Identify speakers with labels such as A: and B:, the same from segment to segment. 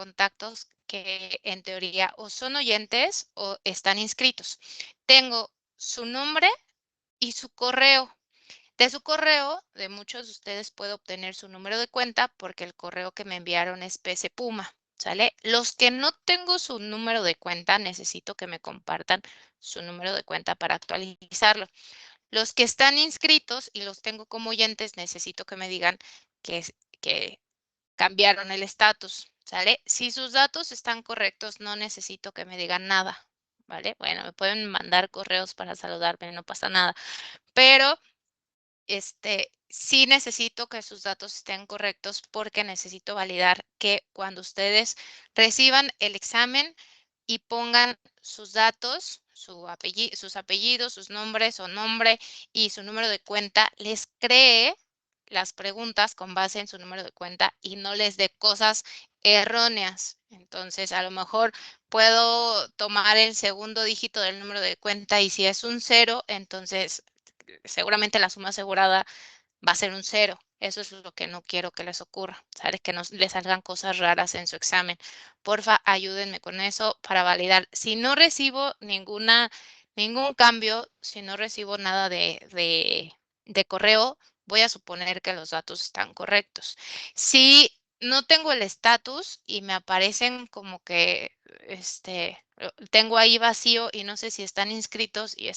A: contactos que en teoría o son oyentes o están inscritos. Tengo su nombre y su correo. De su correo, de muchos de ustedes puedo obtener su número de cuenta porque el correo que me enviaron es PC Puma, ¿sale? Los que no tengo su número de cuenta, necesito que me compartan su número de cuenta para actualizarlo. Los que están inscritos y los tengo como oyentes, necesito que me digan que cambiaron el estatus, ¿sale? Si sus datos están correctos, no necesito que me digan nada, ¿vale? Bueno, me pueden mandar correos para saludarme, no pasa nada, pero sí necesito que sus datos estén correctos porque necesito validar que cuando ustedes reciban el examen y pongan sus datos, sus apellidos, sus nombres o nombre y su número de cuenta, les cree las preguntas con base en su número de cuenta y no les dé cosas erróneas. Entonces, a lo mejor puedo tomar el segundo dígito del número de cuenta y si es un 0, entonces seguramente la suma asegurada va a ser un 0. Eso es lo que no quiero que les ocurra, ¿sabes? Que no les salgan cosas raras en su examen. Porfa, ayúdenme con eso para validar. Si no recibo ningún cambio, si no recibo nada de correo, voy a suponer que los datos están correctos. Si no tengo el estatus y me aparecen como que tengo ahí vacío y no sé si están inscritos y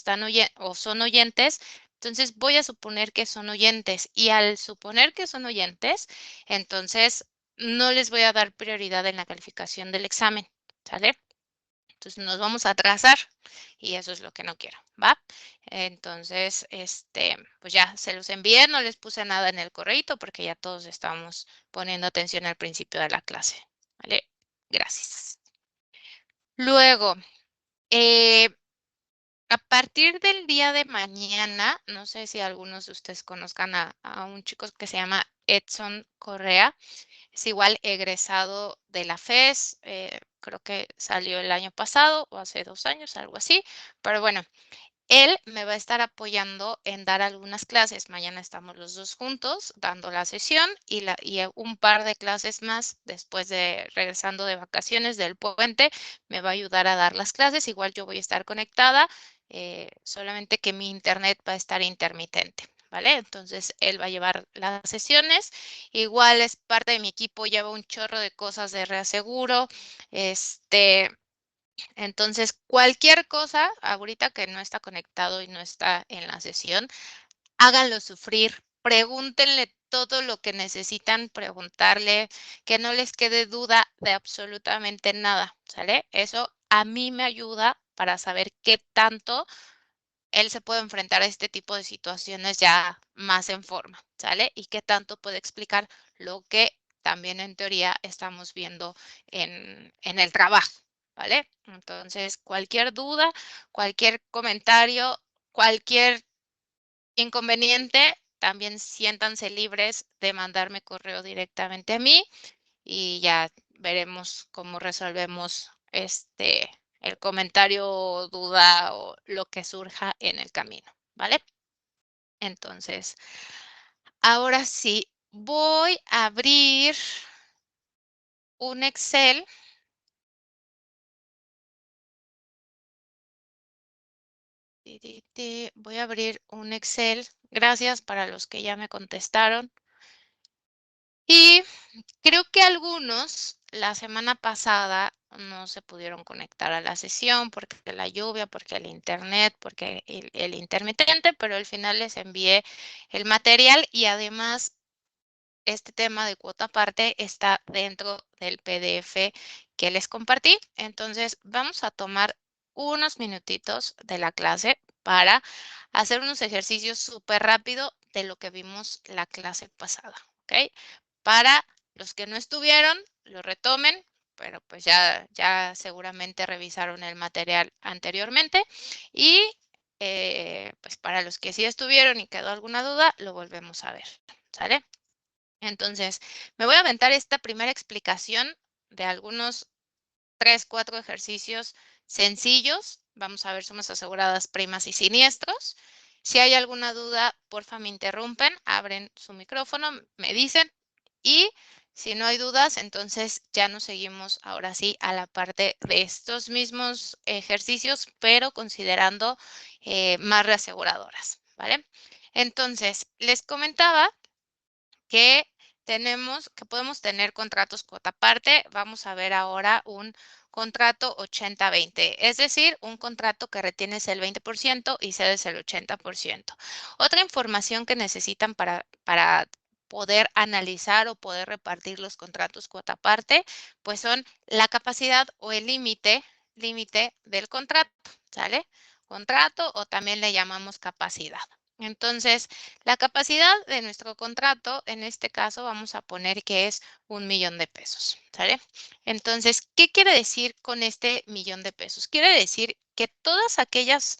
A: o son oyentes, entonces voy a suponer que son oyentes y al suponer que son oyentes, entonces no les voy a dar prioridad en la calificación del examen, ¿sale? Entonces nos vamos a atrasar y eso es lo que no quiero, ¿va? Entonces, pues ya se los envié, no les puse nada en el correíto porque ya todos estamos poniendo atención al principio de la clase, ¿vale? Gracias. Luego, a partir del día de mañana, no sé si algunos de ustedes conozcan a un chico que se llama Edson Correa. Es igual egresado de la FES, creo que salió el año pasado o hace 2 años, algo así. Pero bueno, él me va a estar apoyando en dar algunas clases. Mañana estamos los dos juntos dando la sesión y un par de clases más después de regresando de vacaciones del puente. Me va a ayudar a dar las clases. Igual yo voy a estar conectada, solamente que mi internet va a estar intermitente. ¿Vale? Entonces, él va a llevar las sesiones. Igual es parte de mi equipo, lleva un chorro de cosas de reaseguro. Entonces, cualquier cosa, ahorita que no está conectado y no está en la sesión, háganlo sufrir, pregúntenle todo lo que necesitan preguntarle, que no les quede duda de absolutamente nada, ¿sale? Eso a mí me ayuda para saber qué tanto él se puede enfrentar a este tipo de situaciones ya más en forma, ¿sale? Y qué tanto puede explicar lo que también en teoría estamos viendo en el trabajo, ¿vale? Entonces, cualquier duda, cualquier comentario, cualquier inconveniente, también siéntanse libres de mandarme correo directamente a mí y ya veremos cómo resolvemos el comentario o duda o lo que surja en el camino, ¿vale? Entonces, ahora sí, voy a abrir un Excel. Voy a abrir un Excel. Gracias para los que ya me contestaron. Y creo que algunos la semana pasada no se pudieron conectar a la sesión porque la lluvia, porque el internet, porque el intermitente, pero al final les envié el material y además este tema de cuota aparte está dentro del PDF que les compartí. Entonces vamos a tomar unos minutitos de la clase para hacer unos ejercicios súper rápido de lo que vimos la clase pasada, ¿ok? Para los que no estuvieron, lo retomen, pero pues ya seguramente revisaron el material anteriormente. Y pues para los que sí estuvieron y quedó alguna duda, lo volvemos a ver, ¿sale? Entonces, me voy a aventar esta primera explicación de algunos 3, 4 ejercicios sencillos. Vamos a ver sumas aseguradas, primas y siniestros. Si hay alguna duda, porfa me interrumpen, abren su micrófono, me dicen y Si no hay dudas, entonces ya nos seguimos ahora sí a la parte de estos mismos ejercicios, pero considerando más reaseguradoras, ¿vale? Entonces, les comentaba que podemos tener contratos cuota parte. Vamos a ver ahora un contrato 80-20, es decir, un contrato que retienes el 20% y cedes el 80%. Otra información que necesitan para poder analizar o poder repartir los contratos cuota parte, pues son la capacidad o el límite del contrato, ¿sale? Contrato o también le llamamos capacidad. Entonces, la capacidad de nuestro contrato, en este caso, vamos a poner que es 1,000,000 de pesos, ¿sale? Entonces, ¿qué quiere decir con este 1,000,000 de pesos? Quiere decir que todas aquellas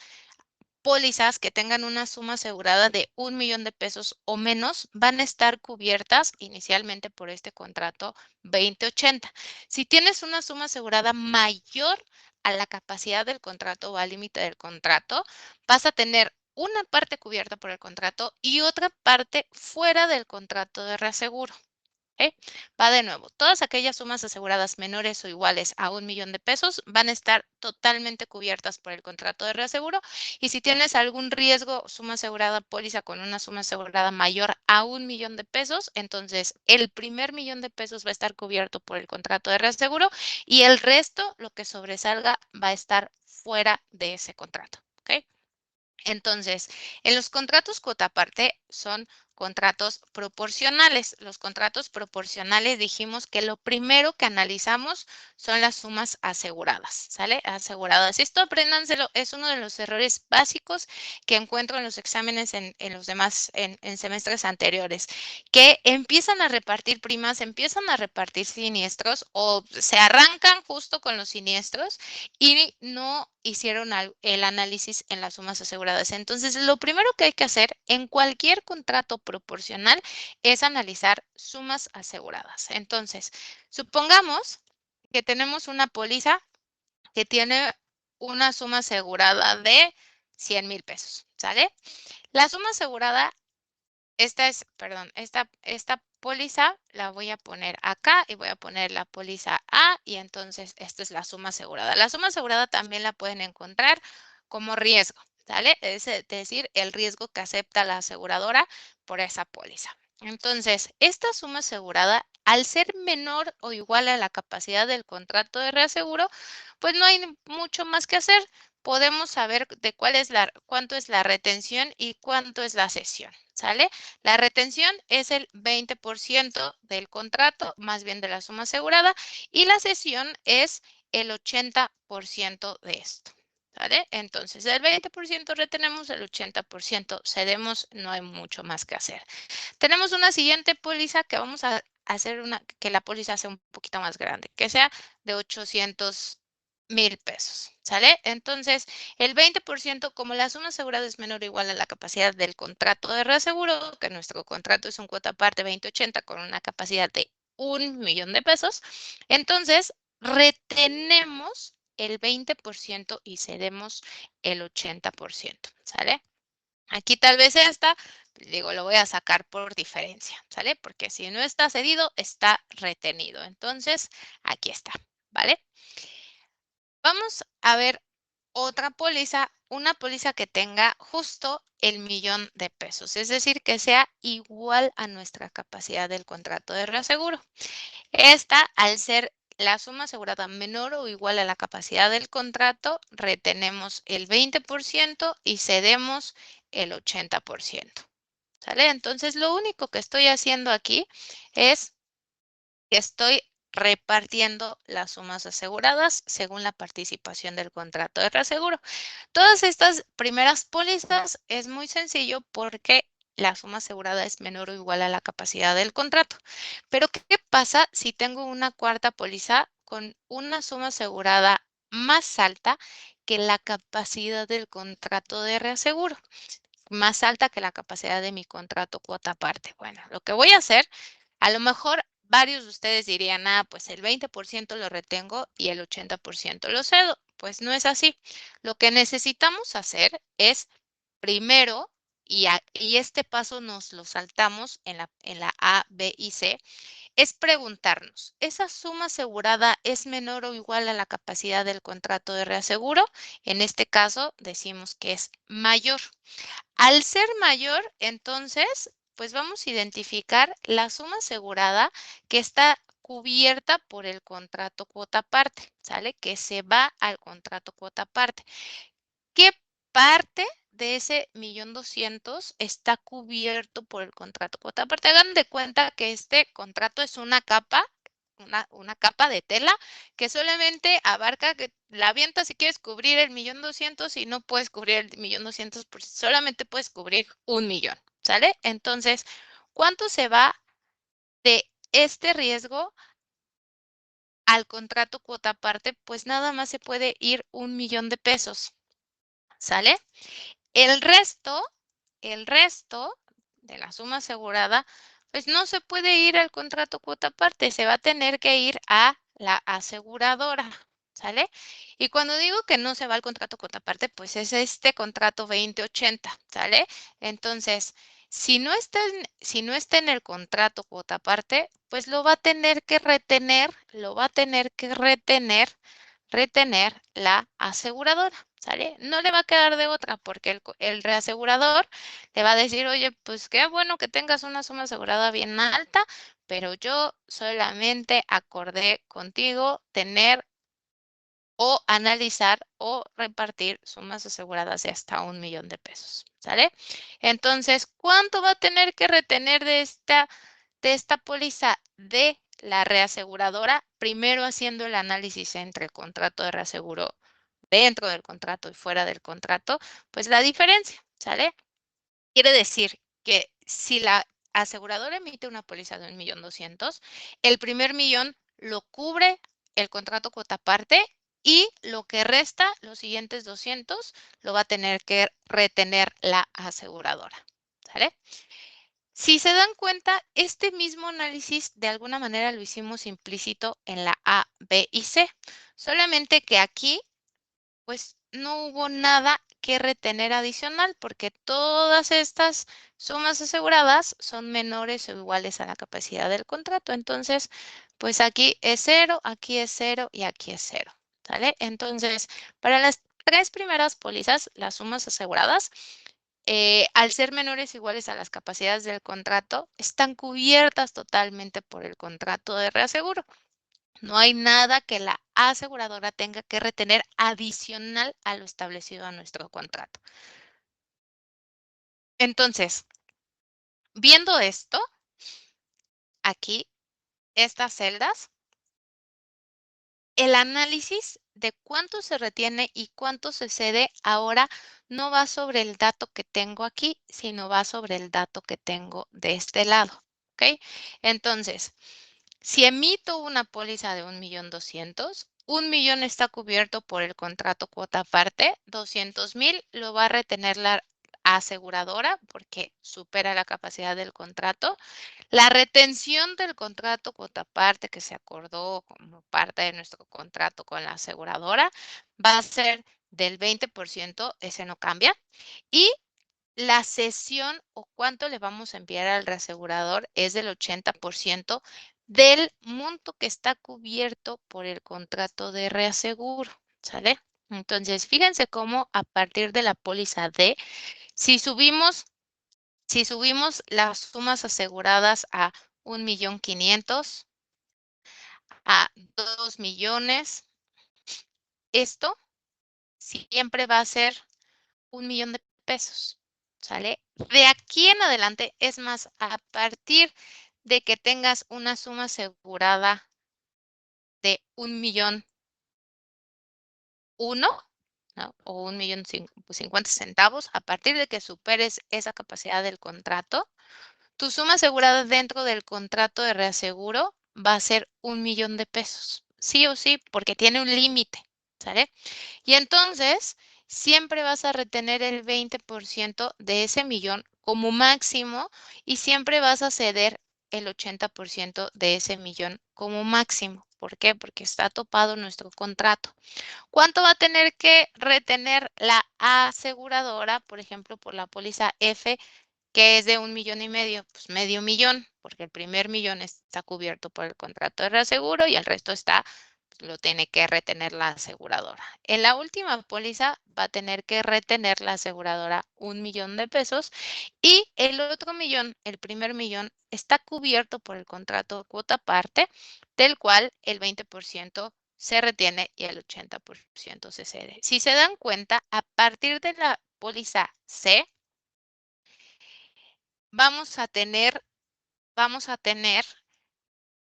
A: pólizas que tengan una suma asegurada de 1,000,000 de pesos o menos van a estar cubiertas inicialmente por este contrato 2080. Si tienes una suma asegurada mayor a la capacidad del contrato o al límite del contrato, vas a tener una parte cubierta por el contrato y otra parte fuera del contrato de reaseguro. ¿Ok? Va de nuevo, todas aquellas sumas aseguradas menores o iguales a 1,000,000 de pesos van a estar totalmente cubiertas por el contrato de reaseguro. Y si tienes algún riesgo, suma asegurada, póliza con una suma asegurada mayor a 1,000,000 de pesos, entonces el primer 1,000,000 de pesos va a estar cubierto por el contrato de reaseguro y el resto, lo que sobresalga, va a estar fuera de ese contrato. ¿Ok? Entonces, en los contratos cuota parte son contratos proporcionales. Los contratos proporcionales dijimos que lo primero que analizamos son las sumas aseguradas, ¿sale? Aseguradas. Esto apréndanselo, es uno de los errores básicos que encuentro en los exámenes en los demás, en semestres anteriores, que empiezan a repartir primas, empiezan a repartir siniestros o se arrancan justo con los siniestros y no hicieron el análisis en las sumas aseguradas. Entonces, lo primero que hay que hacer en cualquier contrato proporcional es analizar sumas aseguradas. Entonces, supongamos que tenemos una póliza que tiene una suma asegurada de 100,000 pesos, ¿sale? La suma asegurada esta póliza la voy a poner acá y voy a poner la póliza A y entonces esta es la suma asegurada. La suma asegurada también la pueden encontrar como riesgo, ¿sale? Es decir, el riesgo que acepta la aseguradora por esa póliza. Entonces, esta suma asegurada, al ser menor o igual a la capacidad del contrato de reaseguro, pues no hay mucho más que hacer. Podemos saber de cuánto es la retención y cuánto es la cesión, ¿sale? La retención es el 20% del contrato, más bien de la suma asegurada, y la cesión es el 80% de esto. ¿Vale? Entonces, el 20% retenemos, el 80% cedemos, no hay mucho más que hacer. Tenemos una siguiente póliza que vamos a hacer que la póliza sea un poquito más grande, que sea de 800,000 pesos, ¿sale? Entonces, el 20%, como la suma asegurada es menor o igual a la capacidad del contrato de reaseguro, que nuestro contrato es un cuota parte 2080 con una capacidad de 1,000,000 de pesos, entonces retenemos el 20% y cedemos el 80%, ¿sale? Aquí tal vez digo, lo voy a sacar por diferencia, ¿sale? Porque si no está cedido, está retenido. Entonces, aquí está, ¿vale? Vamos a ver otra póliza, una póliza que tenga justo el 1,000,000 de pesos, es decir, que sea igual a nuestra capacidad del contrato de reaseguro. Esta, al ser la suma asegurada menor o igual a la capacidad del contrato, retenemos el 20% y cedemos el 80%. ¿Sale? Entonces, lo único que estoy haciendo aquí es que estoy repartiendo las sumas aseguradas según la participación del contrato de reaseguro. Todas estas primeras pólizas es muy sencillo porque la suma asegurada es menor o igual a la capacidad del contrato. Pero, ¿qué pasa si tengo una cuarta póliza con una suma asegurada más alta que la capacidad del contrato de reaseguro? Más alta que la capacidad de mi contrato cuota parte. Bueno, lo que voy a hacer, a lo mejor varios de ustedes dirían, pues el 20% lo retengo y el 80% lo cedo. Pues no es así. Lo que necesitamos hacer es primero, y este paso nos lo saltamos en la A, B y C, es preguntarnos, ¿esa suma asegurada es menor o igual a la capacidad del contrato de reaseguro? En este caso, decimos que es mayor. Al ser mayor, entonces, pues vamos a identificar la suma asegurada que está cubierta por el contrato cuota parte, ¿sale? Que se va al contrato cuota parte. ¿Qué parte de ese 1.200.000 está cubierto por el contrato cuota parte? Hagan de cuenta que este contrato es una capa, una capa de tela que solamente abarca que la avientas si quieres cubrir el 1.200.000 y no puedes cubrir el 1.200.000, pues solamente puedes cubrir 1.000.000, ¿sale? Entonces, ¿cuánto se va de este riesgo al contrato cuota parte? Pues nada más se puede ir 1.000.000 de pesos, ¿sale? El resto de la suma asegurada, pues no se puede ir al contrato cuota parte, se va a tener que ir a la aseguradora, ¿sale? Y cuando digo que no se va al contrato cuota parte, pues es este contrato 2080, ¿sale? Entonces, si no está en el contrato cuota parte, pues lo va a tener que retener, retener la aseguradora, ¿sale? No le va a quedar de otra porque el reasegurador le va a decir, oye, pues qué bueno que tengas una suma asegurada bien alta, pero yo solamente acordé contigo tener o analizar o repartir sumas aseguradas de hasta 1.000.000 de pesos, ¿sale? Entonces, ¿cuánto va a tener que retener de esta póliza de la reaseguradora? Primero haciendo el análisis entre el contrato de reaseguro dentro del contrato y fuera del contrato, pues la diferencia, ¿sale? Quiere decir que si la aseguradora emite una póliza de 1.200.000, el primer millón lo cubre el contrato cuota parte y lo que resta, los siguientes 200, lo va a tener que retener la aseguradora, ¿sale? Si se dan cuenta, este mismo análisis de alguna manera lo hicimos implícito en la A, B y C, solamente que aquí pues no hubo nada que retener adicional porque todas estas sumas aseguradas son menores o iguales a la capacidad del contrato. Entonces, pues aquí es 0, aquí es 0 y aquí es 0, ¿sale? Entonces, para las tres primeras pólizas, las sumas aseguradas, al ser menores o iguales a las capacidades del contrato, están cubiertas totalmente por el contrato de reaseguro. No hay nada que la aseguradora tenga que retener adicional a lo establecido en nuestro contrato. Entonces, viendo esto, aquí, estas celdas, el análisis de cuánto se retiene y cuánto se cede ahora no va sobre el dato que tengo aquí, sino va sobre el dato que tengo de este lado. ¿Ok? Entonces, si emito una póliza de 1.200.000, 1.000.000 está cubierto por el contrato cuota parte, 200.000 lo va a retener la aseguradora porque supera la capacidad del contrato. La retención del contrato cuota parte que se acordó como parte de nuestro contrato con la aseguradora va a ser del 20%, ese no cambia. Y la cesión o cuánto le vamos a enviar al reasegurador es del 80% del monto que está cubierto por el contrato de reaseguro, ¿sale? Entonces, fíjense cómo a partir de la póliza D, si subimos las sumas aseguradas a 1.500.000, a 2.000.000, esto siempre va a ser 1.000.000 de pesos, ¿sale? De aquí en adelante, es más, a partir de que tengas una suma asegurada de 1.000.001, ¿no? O 1.050.000, a partir de que superes esa capacidad del contrato, tu suma asegurada dentro del contrato de reaseguro va a ser 1.000.000 de pesos, sí o sí, porque tiene un límite, ¿sale? Y entonces, siempre vas a retener el 20% de ese millón como máximo y siempre vas a ceder el 80% de ese millón como máximo. ¿Por qué? Porque está topado nuestro contrato. ¿Cuánto va a tener que retener la aseguradora, por ejemplo, por la póliza F? ¿Qué es de 1,5 millones? Pues medio millón, porque el primer millón está cubierto por el contrato de reaseguro y el resto lo tiene que retener la aseguradora. En la última póliza va a tener que retener la aseguradora 1,000,000 de pesos y el otro millón, el primer millón, está cubierto por el contrato de cuota parte, del cual el 20% se retiene y el 80% se cede. Si se dan cuenta, a partir de la póliza C, vamos a tener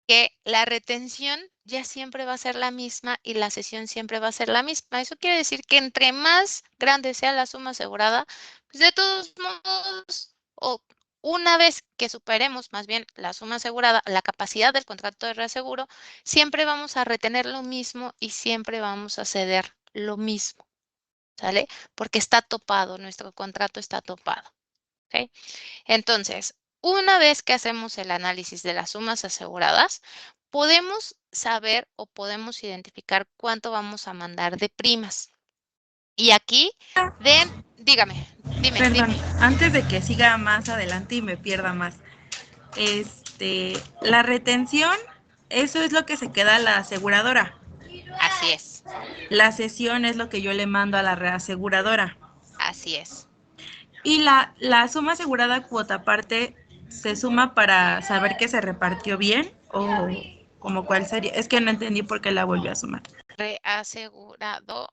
A: que la retención ya siempre va a ser la misma y la cesión siempre va a ser la misma. Eso quiere decir que entre más grande sea la suma asegurada, pues de todos modos, o una vez que superemos más bien la suma asegurada, la capacidad del contrato de reaseguro, siempre vamos a retener lo mismo y siempre vamos a ceder lo mismo, ¿sale? Porque está topado, nuestro contrato está topado, ¿ok? Entonces, una vez que hacemos el análisis de las sumas aseguradas, podemos saber o podemos identificar cuánto vamos a mandar de primas. Y aquí, dígame, dime.
B: Perdón, antes de que siga más adelante y me pierda más. La retención, eso es lo que se queda a la aseguradora.
A: Así es,
B: La cesión es lo que yo le mando a la reaseguradora.
A: así es.
B: Y la suma asegurada cuota parte se suma para saber que se repartió bien o como cuál sería. Es que no entendí por qué la volvió a sumar.
A: Reaseguradora.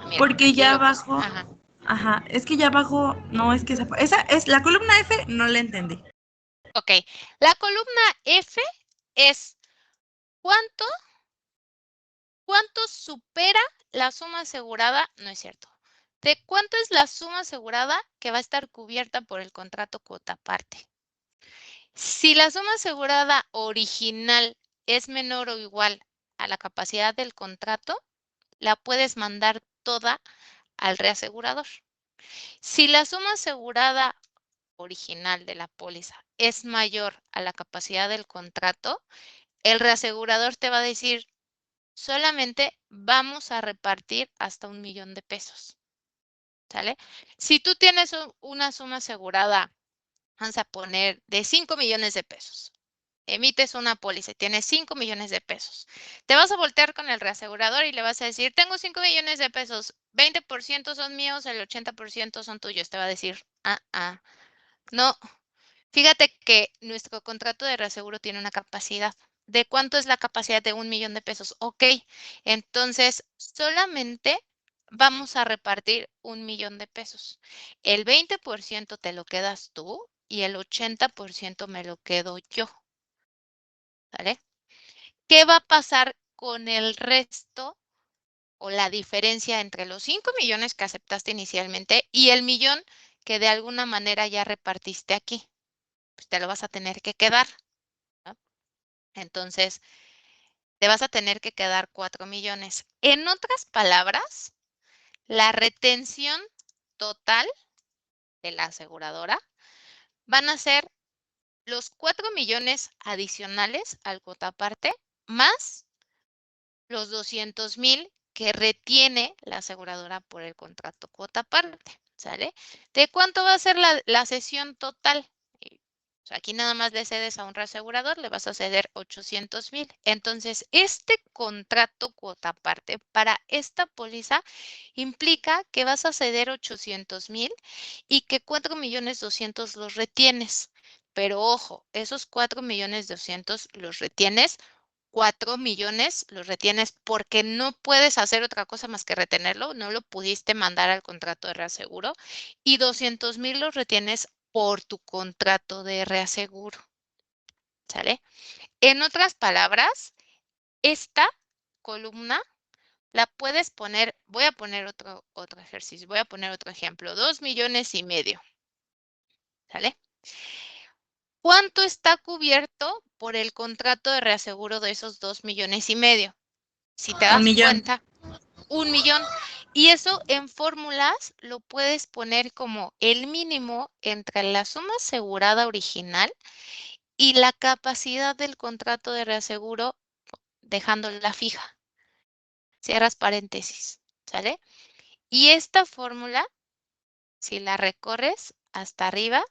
A: Mira,
B: Porque
A: aquí
B: ya
A: lo puse.
B: abajo,
A: Ajá.
B: ajá, es que ya abajo, no es que esa es la columna F, no la entendí.
A: Ok, la columna F es cuánto supera la suma asegurada, no es cierto. ¿De cuánto es la suma asegurada que va a estar cubierta por el contrato cuota parte? Si la suma asegurada original es menor o igual a la capacidad del contrato, la puedes mandar toda al reasegurador. Si la suma asegurada original de la póliza es mayor a la capacidad del contrato, el reasegurador te va a decir, solamente vamos a repartir hasta 1,000,000 de pesos, ¿sale? Si tú tienes una suma asegurada, vamos a poner de 5 millones de pesos, emites una póliza y tienes 5 millones de pesos, te vas a voltear con el reasegurador y le vas a decir, tengo 5 millones de pesos, 20% son míos, el 80% son tuyos. Te va a decir, no. Fíjate que nuestro contrato de reaseguro tiene una capacidad. ¿De cuánto es la capacidad de 1,000,000 de pesos? Ok, entonces solamente vamos a repartir 1,000,000 de pesos. El 20% te lo quedas tú y el 80% me lo quedo yo. ¿Vale? ¿Qué va a pasar con el resto o la diferencia entre los 5 millones que aceptaste inicialmente y el millón que de alguna manera ya repartiste aquí? Pues te lo vas a tener que quedar, ¿no? Entonces, te vas a tener que quedar 4 millones. En otras palabras, la retención total de la aseguradora van a ser los 4 millones adicionales al cuota parte más los 200,000 que retiene la aseguradora por el contrato cuota parte, ¿sale? ¿De cuánto va a ser la cesión total? O sea, aquí nada más le cedes a un reasegurador, le vas a ceder 800,000. Entonces, este contrato cuota parte para esta póliza implica que vas a ceder 800,000 y que 4,200,000 los retienes. Pero ojo, esos 4,200,000 los retienes 4 millones los retienes porque no puedes hacer otra cosa más que retenerlo, no lo pudiste mandar al contrato de reaseguro y 200,000 los retienes por tu contrato de reaseguro, ¿sale? En otras palabras, esta columna la puedes poner, voy a poner otro ejercicio, voy a poner otro ejemplo, 2,5 millones, ¿sale? ¿Cuánto está cubierto por el contrato de reaseguro de esos 2,5 millones? Si te
B: Un
A: das
B: millón.
A: cuenta, 1,000,000. Y eso en fórmulas lo puedes poner como el mínimo entre la suma asegurada original y la capacidad del contrato de reaseguro dejándola fija. Cierras paréntesis, ¿sale? Y esta fórmula, si la recorres hasta arriba,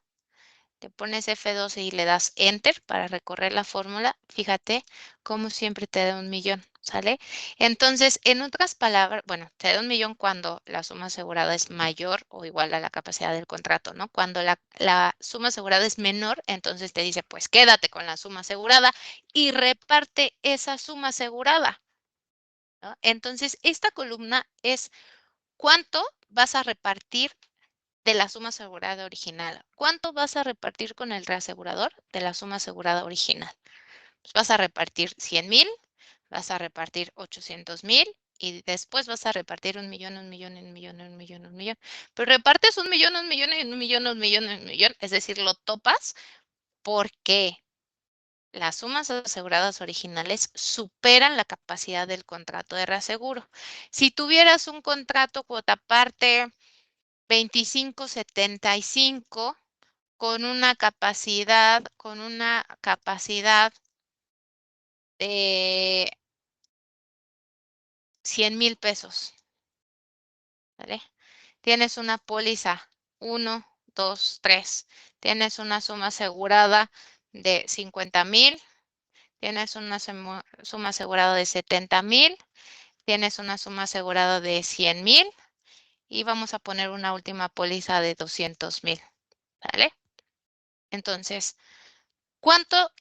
A: te pones F12 y le das Enter para recorrer la fórmula, fíjate cómo siempre te da 1,000,000, ¿sale? Entonces, en otras palabras, bueno, te da 1,000,000 cuando la suma asegurada es mayor o igual a la capacidad del contrato, ¿no? Cuando la suma asegurada es menor, entonces te dice, pues quédate con la suma asegurada y reparte esa suma asegurada, ¿no? Entonces, esta columna es cuánto vas a repartir de la suma asegurada original. ¿Cuánto vas a repartir con el reasegurador de la suma asegurada original? Pues vas a repartir 100,000, vas a repartir 800,000 y después vas a repartir 1,000,000, 1,000,000, 1,000,000, 1,000,000, 1,000,000. Pero repartes 1,000,000, 1,000,000 y 1,000,000, 1,000,000, 1,000,000. Es decir, lo topas porque las sumas aseguradas originales superan la capacidad del contrato de reaseguro. Si tuvieras un contrato cuota parte 2575 con una capacidad de 100,000 pesos, ¿vale? Tienes una póliza 1, 2, 3. Tienes una suma asegurada de 50,000. Tienes una suma asegurada de 70,000. Tienes una suma asegurada de 100,000. Y vamos a poner una última póliza de 200,000, ¿vale? Entonces, cuánto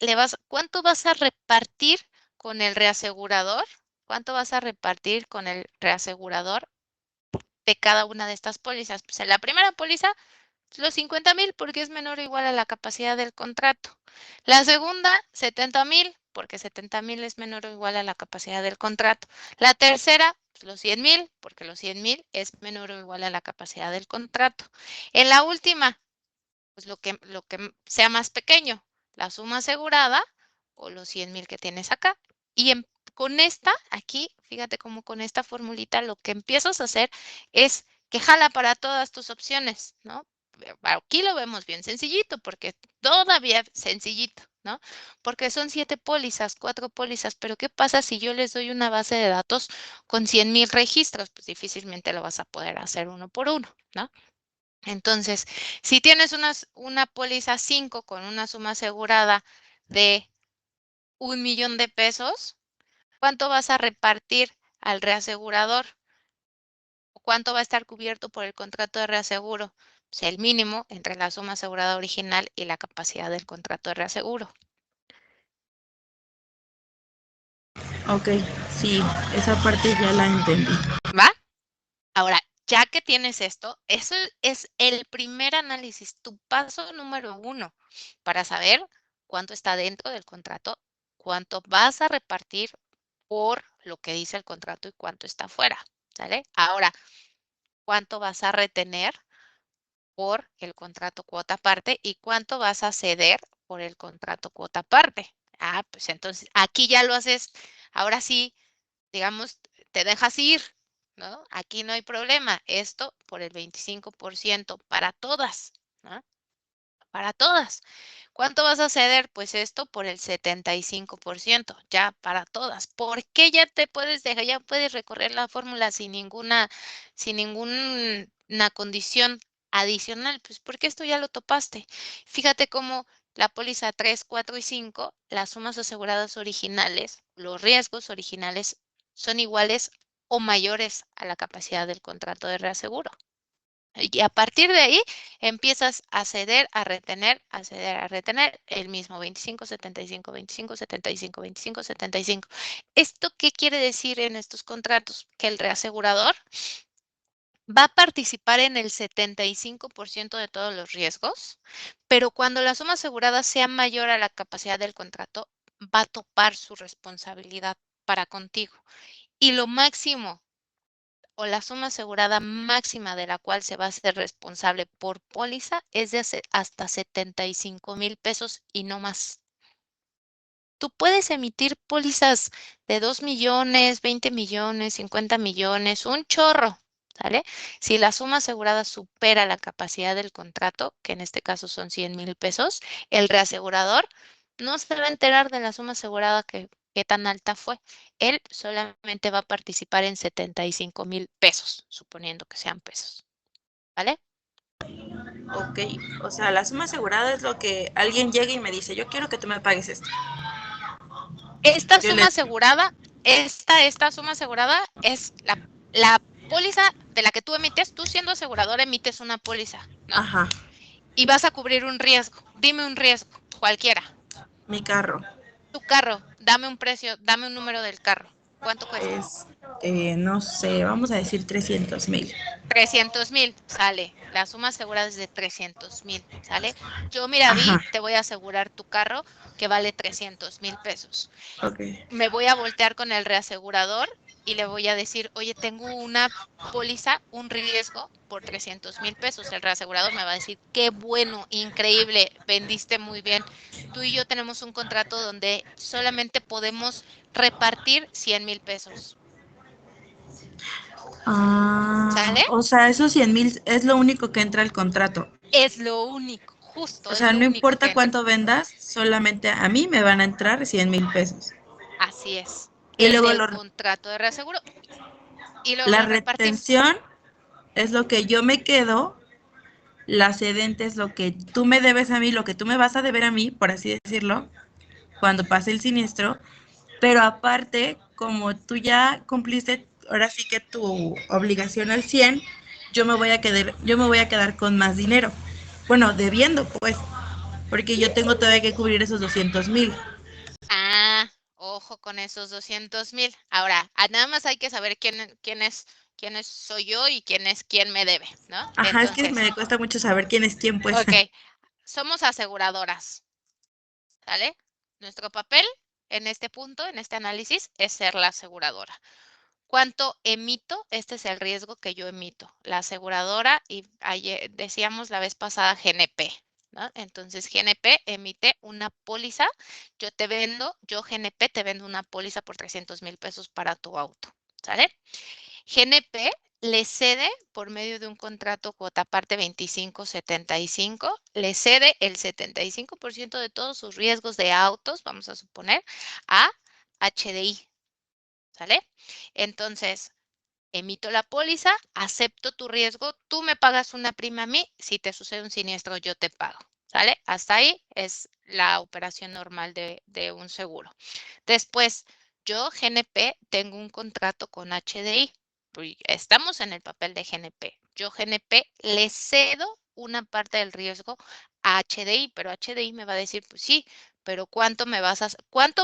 A: vas a repartir con el reasegurador? ¿Cuánto vas a repartir con el reasegurador de cada una de estas pólizas? Pues en la primera póliza, los 50,000 porque es menor o igual a la capacidad del contrato. La segunda, 70,000 porque 70,000 es menor o igual a la capacidad del contrato. La tercera, pues los 100,000 porque los 100,000 es menor o igual a la capacidad del contrato. En la última, pues lo que sea más pequeño, la suma asegurada o los 100,000 que tienes acá. Y con esta, aquí, fíjate cómo con esta formulita lo que empiezas a hacer es que jala para todas tus opciones, ¿no? Aquí lo vemos bien sencillito, porque todavía sencillito, ¿no? Porque son 7 pólizas, 4 pólizas, pero ¿qué pasa si yo les doy una base de datos con 100,000 registros? Pues difícilmente lo vas a poder hacer uno por uno, ¿no? Entonces, si tienes una póliza 5 con una suma asegurada de 1,000,000 de pesos, ¿cuánto vas a repartir al reasegurador? ¿O cuánto va a estar cubierto por el contrato de reaseguro? Pues el mínimo entre la suma asegurada original y la capacidad del contrato de reaseguro.
B: Ok, sí, esa parte ya la entendí.
A: ¿Va? Ahora, ya que tienes esto, eso es el primer análisis, tu paso número 1 para saber cuánto está dentro del contrato, cuánto vas a repartir por lo que dice el contrato y cuánto está fuera, ¿sale? Ahora, cuánto vas a retener por el contrato cuota parte y cuánto vas a ceder por el contrato cuota parte. Ah, pues entonces aquí ya lo haces, ahora sí, digamos, te dejas ir, ¿no? Aquí no hay problema. Esto por el 25% para todas, ¿no? Para todas. ¿Cuánto vas a ceder? Pues esto por el 75%, ya para todas. ¿Por qué ya te puedes dejar, ya puedes recorrer la fórmula sin ninguna condición adicional? Pues porque esto ya lo topaste. Fíjate cómo la póliza 3, 4 y 5, las sumas aseguradas originales, los riesgos originales son iguales o mayores a la capacidad del contrato de reaseguro. Y a partir de ahí empiezas a ceder, a ceder, a retener el mismo 25, 75, 25, 75, 25, 75. ¿Esto qué quiere decir en estos contratos? Que el reasegurador va a participar en el 75% de todos los riesgos, pero cuando la suma asegurada sea mayor a la capacidad del contrato, va a topar su responsabilidad para contigo. Y lo máximo o la suma asegurada máxima de la cual se va a ser responsable por póliza es de hasta 75,000 pesos y no más. Tú puedes emitir pólizas de 2,000,000, 20,000,000, 50,000,000, un chorro, ¿sale? Si la suma asegurada supera la capacidad del contrato, que en este caso son 100,000 pesos, el reasegurador no se va a enterar de la suma asegurada que tan alta fue. Él solamente va a participar en 75,000 pesos, suponiendo que sean pesos, ¿vale?
B: Ok, o sea, la suma asegurada es lo que alguien llega y me dice, yo quiero que tú me pagues esto.
A: Esta
B: Yo
A: suma
B: le,
A: asegurada, esta suma asegurada es la póliza de la que tú emites, tú siendo asegurador emites una póliza, ¿no?
B: ajá,
A: Y vas a cubrir un riesgo. Dime un riesgo, cualquiera.
B: mi carro
A: Tu carro, dame un precio, dame un número del carro. ¿Cuánto cuesta?
B: es, no sé, vamos a decir 300,000.
A: 300,000, sale. La suma asegurada es de 300,000, ¿sale? Yo, Miraví,
B: Ajá,
A: te voy a asegurar tu carro que vale 300,000 pesos.
B: ok.
A: Me voy a voltear con el reasegurador y le voy a decir, oye, tengo una póliza, un riesgo por 300,000 pesos. El reasegurador me va a decir, qué bueno, increíble, vendiste muy bien. Tú y yo tenemos un contrato donde solamente podemos repartir 100,000 pesos.
B: Ah,
A: ¿Sale?
B: o sea, esos 100,000 es lo único que entra al contrato.
A: Es lo único,
B: O
A: justo, es
B: sea,
A: lo
B: no
A: único que
B: importa
A: entra.
B: cuánto vendas, solamente a mí me van a entrar 100,000 pesos.
A: Así es.
B: Y
A: En
B: luego
A: el contrato de reaseguro y luego
B: la
A: lo repartimos.
B: retención es lo que yo me quedo, la cedente es lo que tú me debes a mí, lo que tú me vas a deber a mí, por así decirlo, cuando pase el siniestro. Pero aparte, como tú ya cumpliste ahora sí que tu obligación al 100, yo me voy a quedar con más dinero. Bueno, debiendo, pues, porque yo tengo todavía que cubrir esos 200,000.
A: Ah, ojo con esos 200,000. Ahora, nada más hay que saber quién soy yo y quién me debe, ¿no?
B: Ajá, es que
A: Entonces,
B: me cuesta mucho saber quién es quién, pues.
A: ok, somos aseguradoras, ¿sale? Nuestro papel en este punto, en este análisis, es ser la aseguradora. ¿Cuánto emito? Este es el riesgo que yo emito. La aseguradora, y ayer decíamos la vez pasada GNP, ¿no? Entonces GNP emite una póliza. Yo GNP te vendo una póliza por 300,000 pesos para tu auto, ¿sale? GNP le cede por medio de un contrato cuota parte 25-75, le cede el 75% de todos sus riesgos de autos, vamos a suponer, a HDI, ¿sale? Entonces, emito la póliza, acepto tu riesgo, tú me pagas una prima a mí, si te sucede un siniestro yo te pago, ¿sale? Hasta ahí es la operación normal de un seguro. Después, yo GNP tengo un contrato con HDI, estamos en el papel de GNP. Yo GNP le cedo una parte del riesgo a HDI, pero HDI me va a decir, pues sí, pero ¿cuánto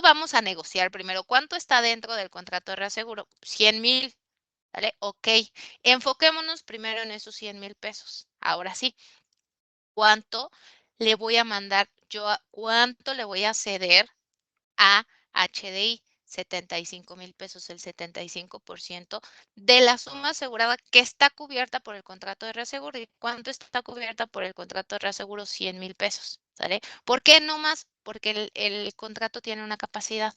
A: vamos a negociar primero? ¿Cuánto está dentro del contrato de reaseguro? 100,000. ¿Vale? Ok, enfoquémonos primero en esos 100,000 pesos. Ahora sí, ¿cuánto le voy a mandar yo? ¿Cuánto le voy a ceder a HDI? 75,000 pesos, el 75% de la suma asegurada que está cubierta por el contrato de reaseguro. ¿Y cuánto está cubierta por el contrato de reaseguro? 100,000 pesos, ¿sale? ¿Por qué no más? Porque el contrato tiene una capacidad.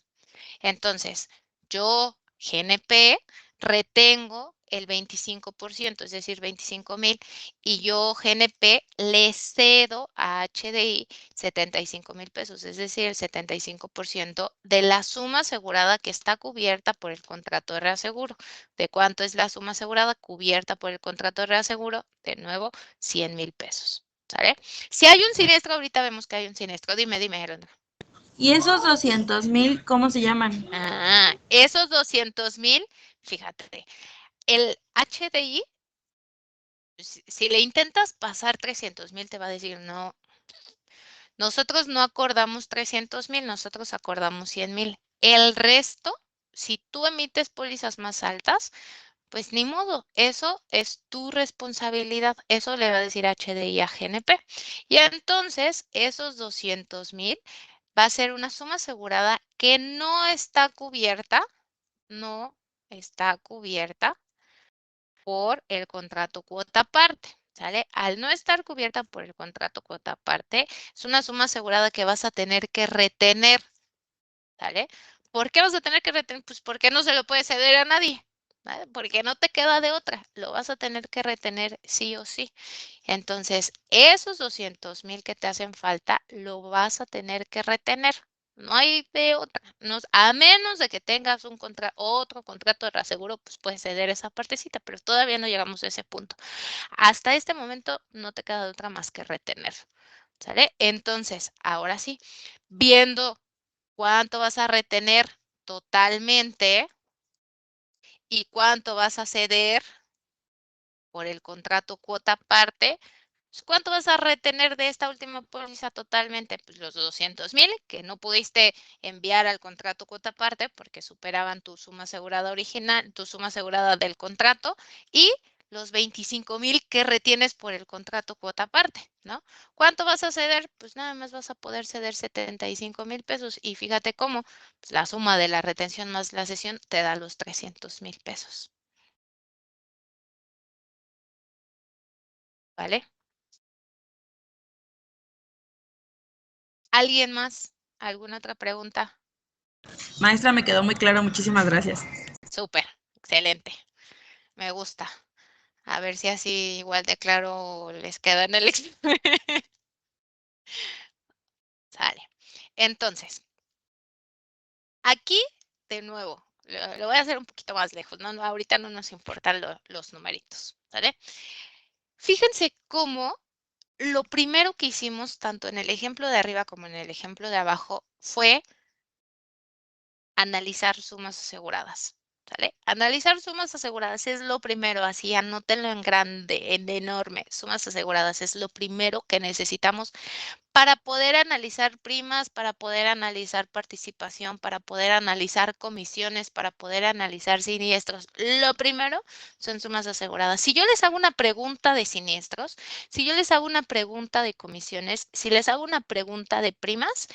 A: Entonces, yo, GNP, retengo el 25%, es decir, 25,000, y yo, GNP, le cedo a HDI 75,000 pesos, es decir, el 75% de la suma asegurada que está cubierta por el contrato de reaseguro. ¿De cuánto es la suma asegurada cubierta por el contrato de reaseguro? De nuevo, 100,000 pesos. ¿Sale? Si hay un siniestro, ahorita vemos que hay un siniestro. Dime, Gerona.
B: ¿Y esos 200,000, cómo se llaman?
A: Esos 200,000, fíjate, el HDI, si le intentas pasar 300,000, te va a decir, no, nosotros no acordamos 300,000, nosotros acordamos 100,000. El resto, si tú emites pólizas más altas, pues ni modo, eso es tu responsabilidad. Eso le va a decir HDI a GNP. Y entonces, esos 200,000 va a ser una suma asegurada que no está cubierta por el contrato cuota aparte, ¿sale? Al no estar cubierta por el contrato cuota aparte, es una suma asegurada que vas a tener que retener, ¿sale? ¿Por qué vas a tener que retener? Pues porque no se lo puede ceder a nadie, ¿vale? Porque no te queda de otra, lo vas a tener que retener sí o sí. Entonces, esos 200,000 que te hacen falta, lo vas a tener que retener. No hay de otra. A menos de que tengas otro contrato de reaseguro, pues puedes ceder esa partecita, pero todavía no llegamos a ese punto. Hasta este momento no te queda de otra más que retener. ¿Sale? Entonces, ahora sí, viendo cuánto vas a retener totalmente y cuánto vas a ceder por el contrato cuota parte, pues, ¿cuánto vas a retener de esta última póliza totalmente? Pues los 200,000 que no pudiste enviar al contrato cuota parte porque superaban tu suma asegurada original, tu suma asegurada del contrato, y los 25,000 que retienes por el contrato cuota parte, ¿no? ¿Cuánto vas a ceder? Pues nada más vas a poder ceder 75,000 pesos, y fíjate cómo pues, la suma de la retención más la cesión te da los 300,000 pesos, ¿vale? ¿Alguien más? ¿Alguna otra pregunta?
B: Maestra, me quedó muy claro, muchísimas gracias.
A: Súper, excelente, me gusta. A ver si así igual de claro les queda en el examen. Sale. Entonces, aquí, de nuevo, lo voy a hacer un poquito más lejos, ¿no? Ahorita no nos importan los numeritos, ¿sale? Fíjense cómo lo primero que hicimos, tanto en el ejemplo de arriba como en el ejemplo de abajo, fue analizar sumas aseguradas, ¿sale? Analizar sumas aseguradas es lo primero, así anótenlo en grande, en enorme. Sumas aseguradas es lo primero que necesitamos para poder analizar primas, para poder analizar participación, para poder analizar comisiones, para poder analizar siniestros. Lo primero son sumas aseguradas. Si yo les hago una pregunta de siniestros, si yo les hago una pregunta de comisiones, si les hago una pregunta de primas,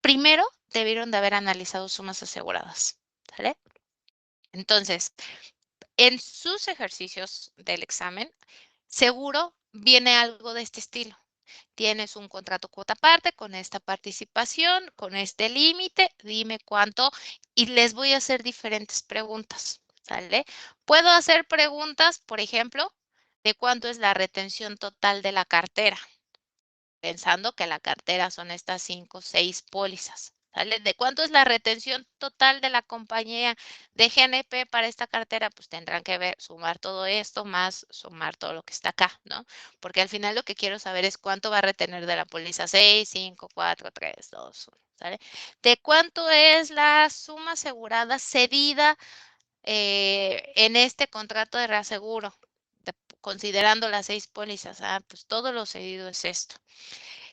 A: primero debieron de haber analizado sumas aseguradas, ¿sale? Entonces, en sus ejercicios del examen, seguro viene algo de este estilo. Tienes un contrato cuota parte con esta participación, con este límite, dime cuánto, y les voy a hacer diferentes preguntas, ¿sale? Puedo hacer preguntas, por ejemplo, de cuánto es la retención total de la cartera, pensando que la cartera son estas 5 o 6 pólizas, ¿sale? ¿De cuánto es la retención total de la compañía de GNP para esta cartera? Pues tendrán que ver, sumar todo esto más sumar todo lo que está acá, ¿no? Porque al final lo que quiero saber es cuánto va a retener de la póliza 6, 5, 4, 3, 2, 1, ¿sale? ¿De cuánto es la suma asegurada cedida en este contrato de reaseguro? Considerando las 6 pólizas, pues todo lo cedido es esto.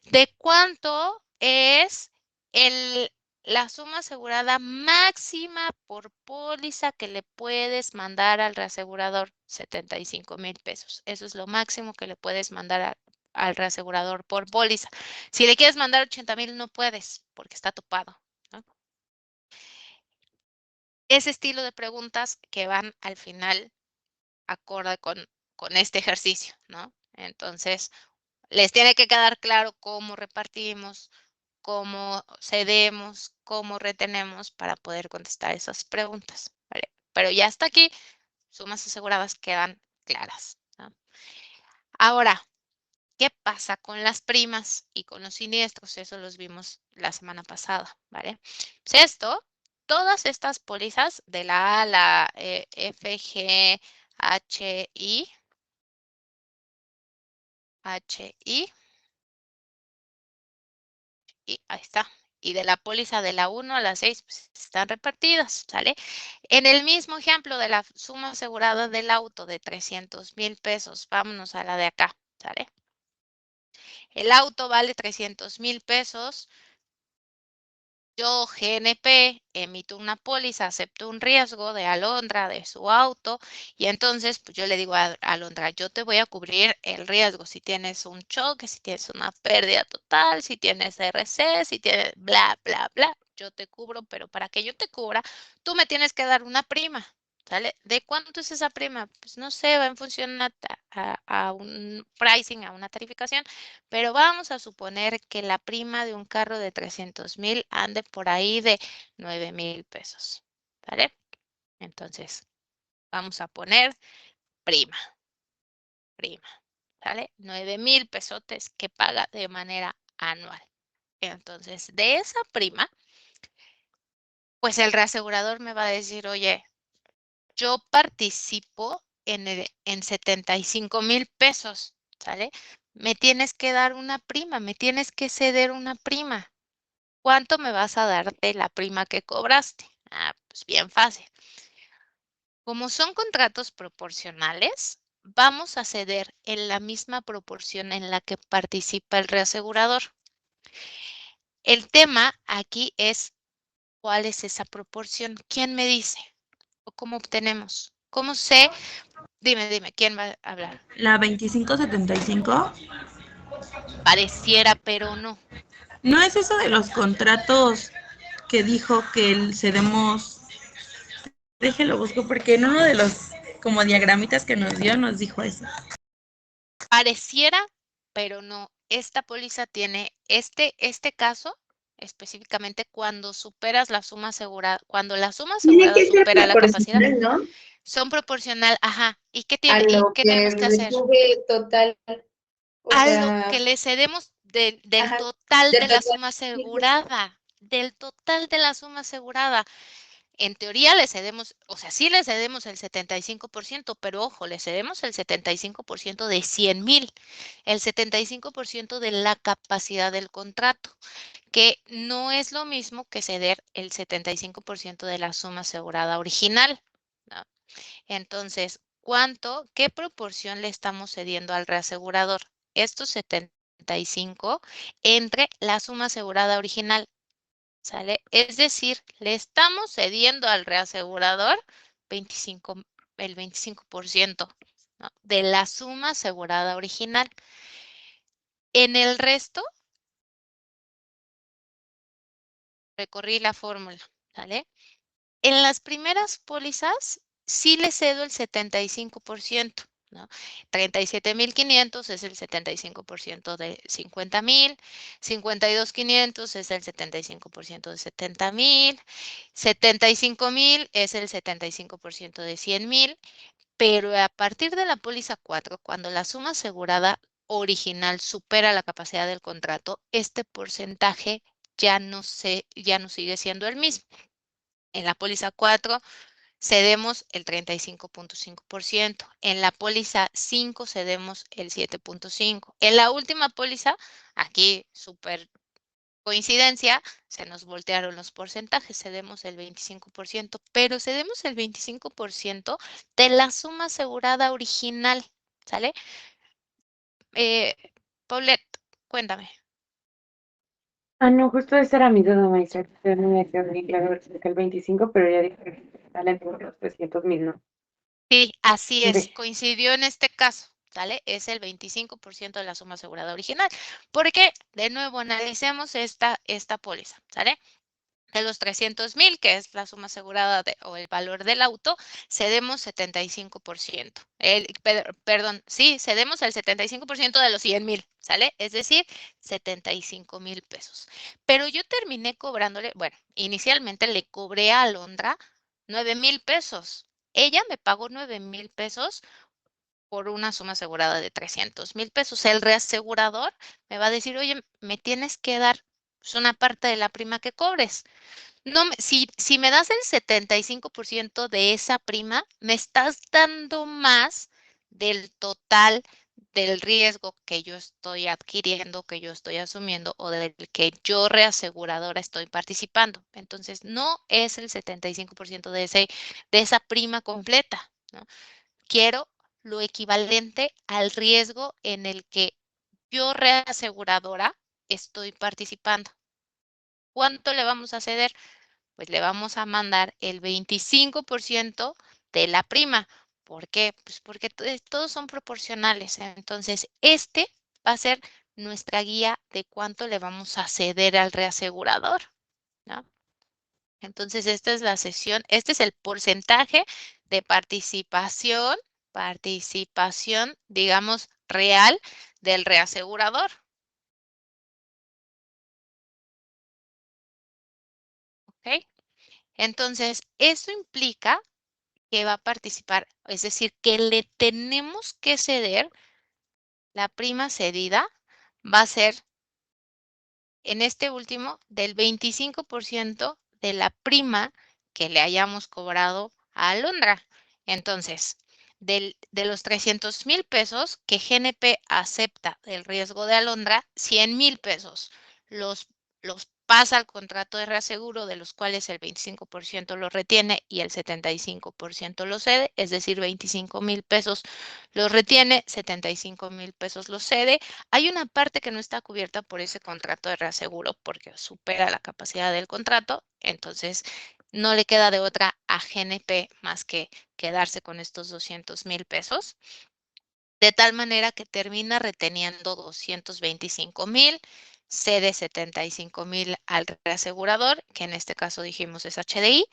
A: ¿De cuánto es el, la suma asegurada máxima por póliza que le puedes mandar al reasegurador? 75,000 pesos. Eso es lo máximo que le puedes mandar al reasegurador por póliza. Si le quieres mandar 80,000, no puedes porque está topado, ¿no? Ese estilo de preguntas que van al final acorde con este ejercicio, ¿no? Entonces, les tiene que quedar claro cómo repartimos, cómo cedemos, cómo retenemos para poder contestar esas preguntas, ¿vale? Pero ya hasta aquí, sumas aseguradas quedan claras, ¿no? Ahora, ¿qué pasa con las primas y con los siniestros? Eso los vimos la semana pasada, ¿vale? Pues esto, todas estas pólizas de la A a la F, G, H, I, y ahí está. Y de la póliza de la 1 a la 6 pues, están repartidas, ¿sale? En el mismo ejemplo de la suma asegurada del auto de 300,000 pesos, vámonos a la de acá, ¿sale? El auto vale 300,000 pesos. Yo, GNP, emito una póliza, acepto un riesgo de Alondra, de su auto, y entonces pues yo le digo a Alondra, yo te voy a cubrir el riesgo si tienes un choque, si tienes una pérdida total, si tienes RC, si tienes bla, bla, bla, yo te cubro, pero para que yo te cubra, tú me tienes que dar una prima, ¿sale? ¿De cuánto es esa prima? Pues no sé, va en función a un pricing, a una tarificación, pero vamos a suponer que la prima de un carro de 300,000 ande por ahí de 9,000 pesos, ¿vale? Entonces, vamos a poner prima, prima, ¿vale? 9,000 pesotes que paga de manera anual. Entonces, de esa prima, Pues el reasegurador me va a decir, oye, yo participo en 75,000 pesos, ¿sale? Me tienes que dar una prima, me tienes que ceder una prima. ¿Cuánto me vas a dar de la prima que cobraste? Ah, pues bien fácil. Como son contratos proporcionales, vamos a ceder en la misma proporción en la que participa el reasegurador. El tema aquí es cuál es esa proporción. ¿Quién me dice? ¿O cómo obtenemos? ¿Cómo sé? Dime, ¿quién va a hablar?
B: La 2575.
A: Pareciera, pero no.
B: ¿No es eso de los contratos que dijo que cedemos? Déjelo busco porque en uno de los como diagramitas que nos dio nos dijo eso.
A: Pareciera, pero no. Esta póliza tiene este caso específicamente cuando superas la suma asegurada, cuando la suma
C: Tiene
A: asegurada
C: que ser
A: supera la capacidad,
C: proporcional, ¿no?
A: son proporcional, ajá. ¿Y qué
C: A
A: tiene, y
C: lo
A: qué
C: que
A: tenemos que hacer?
C: sube total, o
A: A lo que
C: sea,
A: le cedemos del
C: ajá,
A: total de
C: del
A: la
C: total.
A: suma asegurada, del total de la suma asegurada. En teoría le cedemos, o sea, sí le cedemos el 75%, pero ojo, le cedemos el 75% de 100,000, el 75% de la capacidad del contrato, que no es lo mismo que ceder el 75% de la suma asegurada original, ¿no? Entonces, qué proporción le estamos cediendo al reasegurador? Estos 75 entre la suma asegurada original. ¿Sale? Es decir, le estamos cediendo al reasegurador 25, el 25%, ¿no? De la suma asegurada original. En el resto, recorrí la fórmula, ¿sale? En las primeras pólizas sí le cedo el 75%, ¿no? 37,500 es el 75% de 50,000, 52,500 es el 75% de 70,000, 75,000 es el 75% de 100,000, pero a partir de la póliza 4, cuando la suma asegurada original supera la capacidad del contrato, este porcentaje ya no sigue siendo el mismo. En la póliza 4 cedemos el 35,5%. En la póliza 5 cedemos el 7,5%. En la última póliza, aquí súper coincidencia, se nos voltearon los porcentajes, cedemos el 25%, pero cedemos el 25% de la suma asegurada original, ¿sale? Eh, Paulette, cuéntame.
D: Ah, no, justo esa era mi duda, maestra. Que no me quedó bien claro que el 25, pero ya dije que salen por los 300,000, ¿no?
A: Sí, así es,
D: Ve.
A: coincidió en este caso, ¿sale? Es el 25% de la suma asegurada original. Porque, de nuevo, analicemos esta póliza, ¿sale? De los 300,000, que es la suma asegurada o el valor del auto, cedemos 75%. Perdón, sí, cedemos el 75% de los 100,000, ¿sale? Es decir, 75,000 pesos. Pero yo terminé cobrándole, bueno, inicialmente le cobré a Alondra 9,000 pesos. Ella me pagó 9,000 pesos por una suma asegurada de 300,000 pesos. El reasegurador me va a decir, oye, me tienes que dar pues, una parte de la prima que cobres. No, si me das el 75% de esa prima, me estás dando más del total del riesgo que yo estoy adquiriendo, que yo estoy asumiendo o del que yo reaseguradora estoy participando. Entonces, no es el 75% de esa prima completa, ¿no? Quiero lo equivalente al riesgo en el que yo reaseguradora estoy participando. ¿Cuánto le vamos a ceder? Pues le vamos a mandar el 25% de la prima. ¿Por qué? Pues porque todos son proporcionales. Entonces, este va a ser nuestra guía de cuánto le vamos a ceder al reasegurador, ¿no? Entonces, esta es la sesión, este es el porcentaje de participación, digamos, real del reasegurador. ¿Ok? Entonces, eso implica que va a participar, es decir, que le tenemos que ceder, la prima cedida va a ser en este último del 25% de la prima que le hayamos cobrado a Alondra. Entonces, de los 300,000 pesos que GNP acepta del riesgo de Alondra, 100,000 pesos los pasa al contrato de reaseguro, de los cuales el 25% lo retiene y el 75% lo cede, es decir, 25,000 pesos los retiene, 75,000 pesos los cede. Hay una parte que no está cubierta por ese contrato de reaseguro porque supera la capacidad del contrato, entonces no le queda de otra a GNP más que quedarse con estos 200,000 pesos, de tal manera que termina reteniendo 225,000, cede 75,000 al reasegurador, que en este caso dijimos es HDI,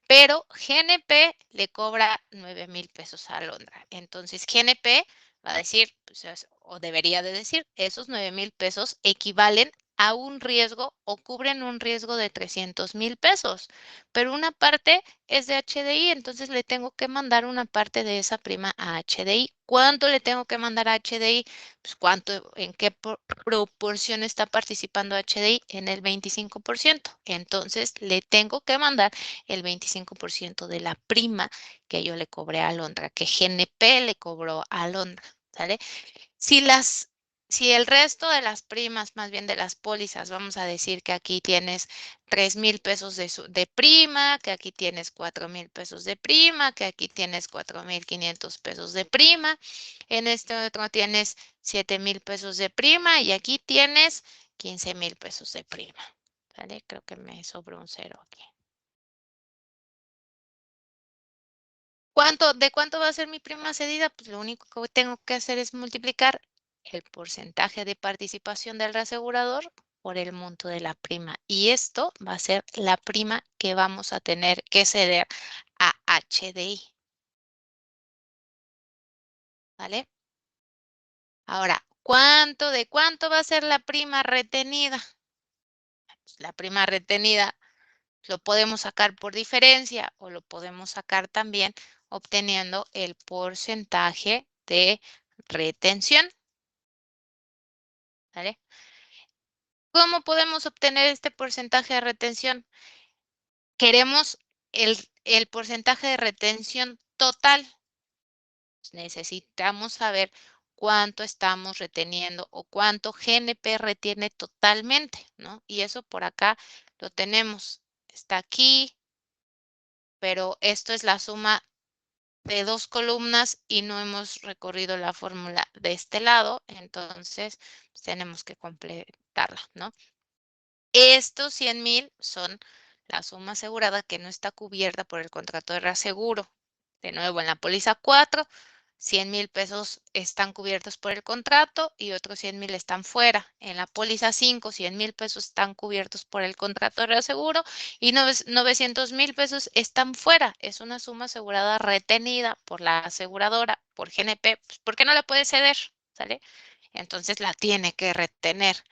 A: pero GNP le cobra 9,000 pesos a Alondra. Entonces GNP va a decir, pues, o debería de decir, esos 9,000 pesos equivalen a un riesgo o cubren un riesgo de 300,000 pesos, pero una parte es de HDI, entonces le tengo que mandar una parte de esa prima a HDI. ¿Cuánto le tengo que mandar a HDI? Pues cuánto, en qué proporción está participando HDI en el 25%. Entonces le tengo que mandar el 25% de la prima que yo le cobré a Alondra, que GNP le cobró a Alondra, ¿sale? Si el resto de las primas, más bien de las pólizas, vamos a decir que aquí tienes 3,000 pesos de prima, que aquí tienes 4,000 pesos de prima, que aquí tienes 4,500 pesos de prima, en este otro tienes 7,000 pesos de prima y aquí tienes 15,000 pesos de prima. ¿Vale? Creo que me sobró un cero aquí. ¿De cuánto va a ser mi prima cedida? Pues lo único que tengo que hacer es multiplicar el porcentaje de participación del reasegurador por el monto de la prima. Y esto va a ser la prima que vamos a tener que ceder a HDI. ¿Vale? Ahora, ¿de cuánto va a ser la prima retenida? Pues la prima retenida lo podemos sacar por diferencia o lo podemos sacar también obteniendo el porcentaje de retención. ¿Vale? ¿Cómo podemos obtener este porcentaje de retención? Queremos el porcentaje de retención total. Necesitamos saber cuánto estamos reteniendo o cuánto GNP retiene totalmente, ¿no? Y eso por acá lo tenemos. Está aquí, pero esto es la suma de dos columnas y no hemos recorrido la fórmula de este lado, entonces pues, tenemos que completarla, ¿no? Estos 100,000 son la suma asegurada que no está cubierta por el contrato de reaseguro. De nuevo, en la póliza 4, 100,000 pesos están cubiertos por el contrato y otros 100,000 están fuera. En la póliza 5, 100,000 pesos están cubiertos por el contrato de reaseguro y 900,000 pesos están fuera. Es una suma asegurada retenida por la aseguradora, por GNP, pues, porque no la puede ceder, ¿sale? Entonces la tiene que retener.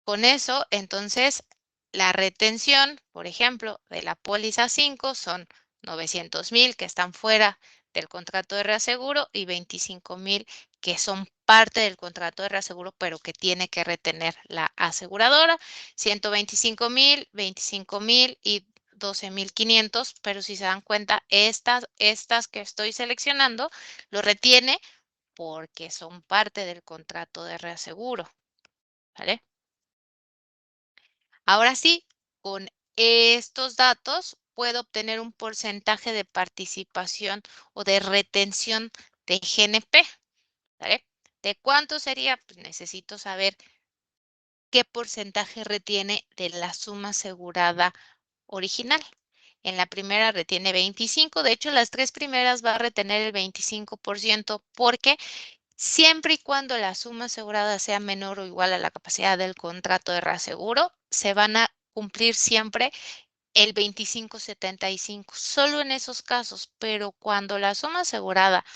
A: Con eso, entonces, la retención, por ejemplo, de la póliza 5 son 900,000 que están fuera del contrato de reaseguro y 25,000 que son parte del contrato de reaseguro, pero que tiene que retener la aseguradora. 125,000, 25,000 y 12,500, pero si se dan cuenta, estas que estoy seleccionando lo retiene porque son parte del contrato de reaseguro. ¿Vale? Ahora sí, con estos datos puedo obtener un porcentaje de participación o de retención de GNP. ¿Vale? ¿De cuánto sería? Pues necesito saber qué porcentaje retiene de la suma asegurada original. En la primera retiene 25, de hecho las tres primeras va a retener el 25% porque siempre y cuando la suma asegurada sea menor o igual a la capacidad del contrato de reaseguro, se van a cumplir siempre el 25,75, solo en esos casos, pero cuando la suma asegurada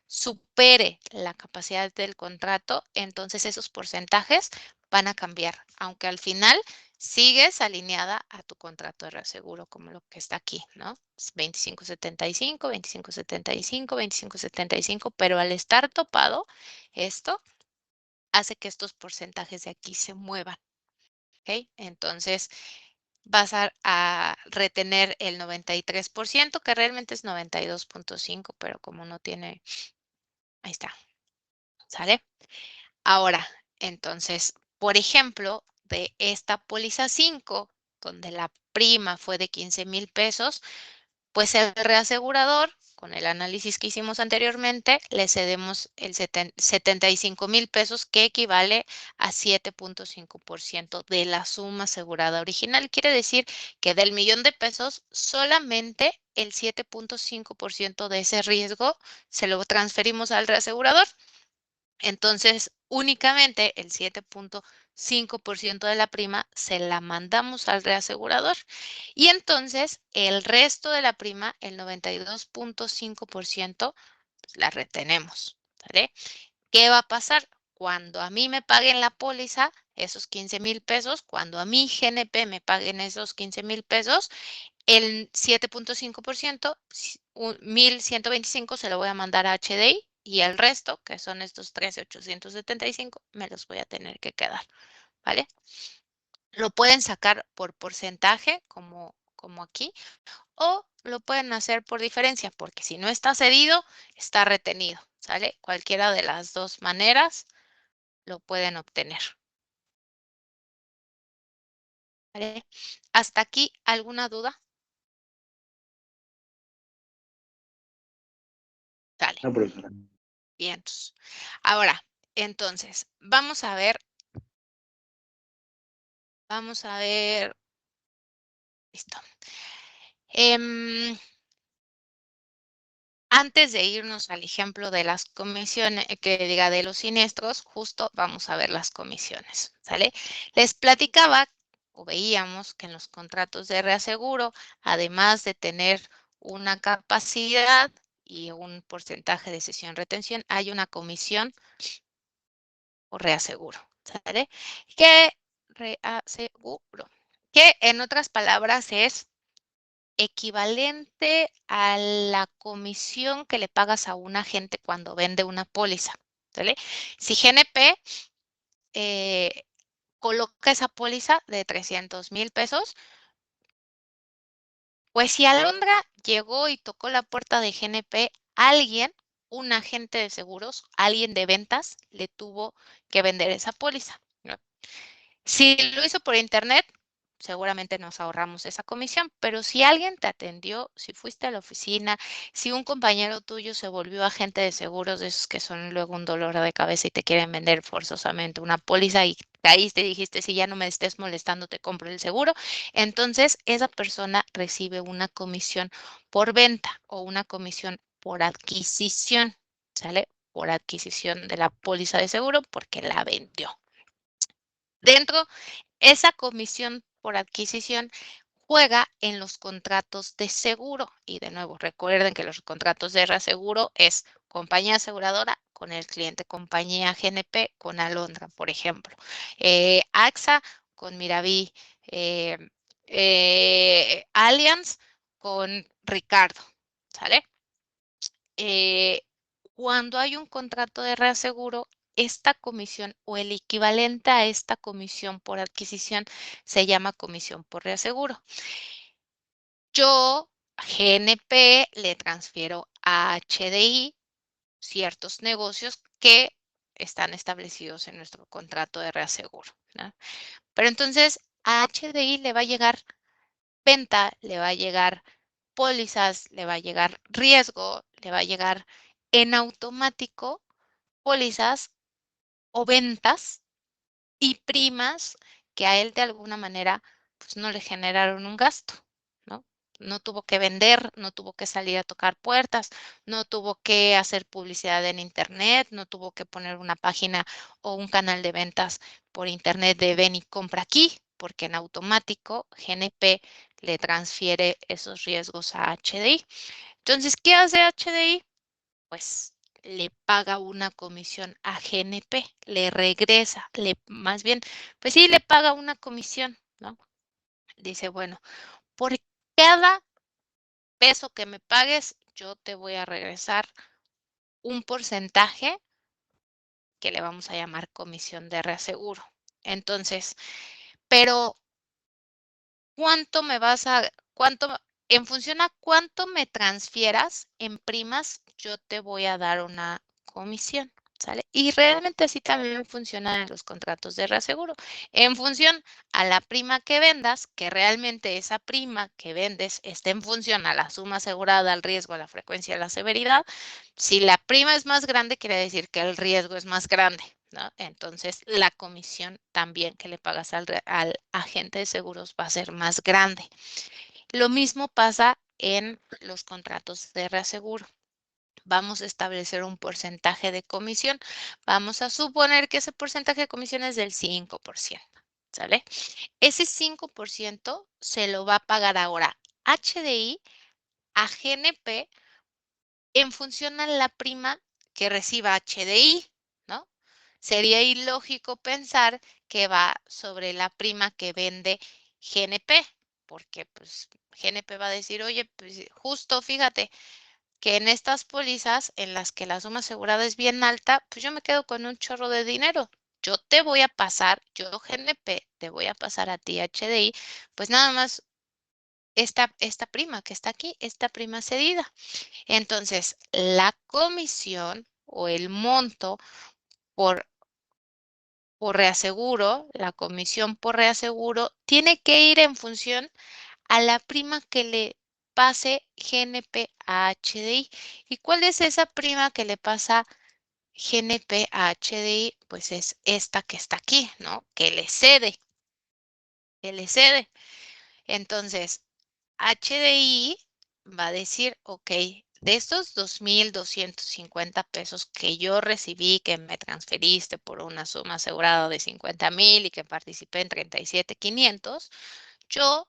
A: supere la capacidad del contrato, entonces esos porcentajes van a cambiar, aunque al final sigues alineada a tu contrato de reaseguro, como lo que está aquí, ¿no? 25,75, 25,75, 25,75, pero al estar topado, esto hace que estos porcentajes de aquí se muevan, ¿ok? Entonces, vas a retener el 93%, que realmente es 92.5, pero como no tiene, ahí está, ¿sale? Ahora, entonces, por ejemplo, de esta póliza 5, donde la prima fue de 15,000 pesos, pues el reasegurador, con el análisis que hicimos anteriormente, le cedemos el 75,000 pesos, que equivale a 7.5% de la suma asegurada original. Quiere decir que del millón de pesos, solamente el 7.5% de ese riesgo se lo transferimos al reasegurador. Entonces, únicamente el 7.5% de la prima se la mandamos al reasegurador. Y entonces, el resto de la prima, el 92.5%, pues la retenemos. ¿Sale? ¿Qué va a pasar? Cuando a mí me paguen la póliza, esos 15,000 pesos, cuando a mi GNP me paguen esos 15,000 pesos, el 7.5%, 1,125 se lo voy a mandar a HDI y el resto, que son estos 13,875, me los voy a tener que quedar, ¿vale? Lo pueden sacar por porcentaje, como aquí, o lo pueden hacer por diferencia, porque si no está cedido, está retenido, ¿sale? Cualquiera de las dos maneras lo pueden obtener. ¿Vale? ¿Hasta aquí alguna duda? Dale.
E: No, profesora.
A: Bien. Ahora, entonces, vamos a ver. Listo. Antes de irnos al ejemplo de las comisiones, de los siniestros, justo vamos a ver las comisiones, ¿sale? Les platicaba o veíamos que en los contratos de reaseguro, además de tener una capacidad y un porcentaje de cesión-retención, hay una comisión o reaseguro, ¿sale? Que reaseguro, que en otras palabras es equivalente a la comisión que le pagas a un agente cuando vende una póliza, ¿sale? Si GNP coloca esa póliza de 300,000 pesos, pues si Alondra llegó y tocó la puerta de GNP, un agente de seguros, alguien de ventas, le tuvo que vender esa póliza, ¿no? Si lo hizo por internet, seguramente nos ahorramos esa comisión, pero si alguien te atendió, si fuiste a la oficina, si un compañero tuyo se volvió agente de seguros, de esos que son luego un dolor de cabeza y te quieren vender forzosamente una póliza y ahí te dijiste, si ya no me estés molestando, te compro el seguro, entonces esa persona recibe una comisión por venta o una comisión por adquisición, ¿sale? Por adquisición de la póliza de seguro porque la vendió. Dentro, esa comisión por adquisición juega en los contratos de seguro. Y de nuevo, recuerden que los contratos de reaseguro es compañía aseguradora con el cliente, compañía GNP con Alondra, por ejemplo. AXA con Miraví, Allianz con Ricardo, ¿sale? Cuando hay un contrato de reaseguro, esta comisión o el equivalente a esta comisión por adquisición se llama comisión por reaseguro. Yo, GNP, le transfiero a HDI ciertos negocios que están establecidos en nuestro contrato de reaseguro, ¿no? Pero entonces a HDI le va a llegar venta, le va a llegar pólizas, le va a llegar riesgo, le va a llegar en automático pólizas o ventas y primas que a él de alguna manera pues no le generaron un gasto, ¿no? No tuvo que vender, no tuvo que salir a tocar puertas, no tuvo que hacer publicidad en internet, no tuvo que poner una página o un canal de ventas por internet de ven y compra aquí, porque en automático GNP le transfiere esos riesgos a HDI. Entonces, ¿qué hace HDI? Pues le paga una comisión a GNP, le regresa, más bien, pues sí, le paga una comisión, ¿no? Dice, bueno, por cada peso que me pagues, yo te voy a regresar un porcentaje que le vamos a llamar comisión de reaseguro. Entonces, pero en función a cuánto me transfieras en primas, yo te voy a dar una comisión, ¿sale? Y realmente así también funciona en los contratos de reaseguro. En función a la prima que vendas, que realmente esa prima que vendes esté en función a la suma asegurada, al riesgo, a la frecuencia, a la severidad. Si la prima es más grande, quiere decir que el riesgo es más grande, ¿no? Entonces, la comisión también que le pagas al agente de seguros va a ser más grande. Lo mismo pasa en los contratos de reaseguro. Vamos a establecer un porcentaje de comisión. Vamos a suponer que ese porcentaje de comisión es del 5%, ¿sale? Ese 5% se lo va a pagar ahora HDI a GNP en función a la prima que reciba HDI, ¿no? Sería ilógico pensar que va sobre la prima que vende GNP, porque pues GNP va a decir, oye, pues justo fíjate que en estas pólizas en las que la suma asegurada es bien alta, pues yo me quedo con un chorro de dinero. Yo te voy a pasar, yo GNP, te voy a pasar a ti HDI, pues nada más esta prima que está aquí, esta prima cedida. Entonces, la comisión o el monto por reaseguro, la comisión por reaseguro, tiene que ir en función a la prima que le pase GNP a HDI. ¿Y cuál es esa prima que le pasa GNP a HDI? Pues es esta que está aquí, ¿no? Que le cede. Entonces, HDI va a decir, ok, de estos 2,250 pesos que yo recibí, que me transferiste por una suma asegurada de 50,000 y que participé en 37,500, yo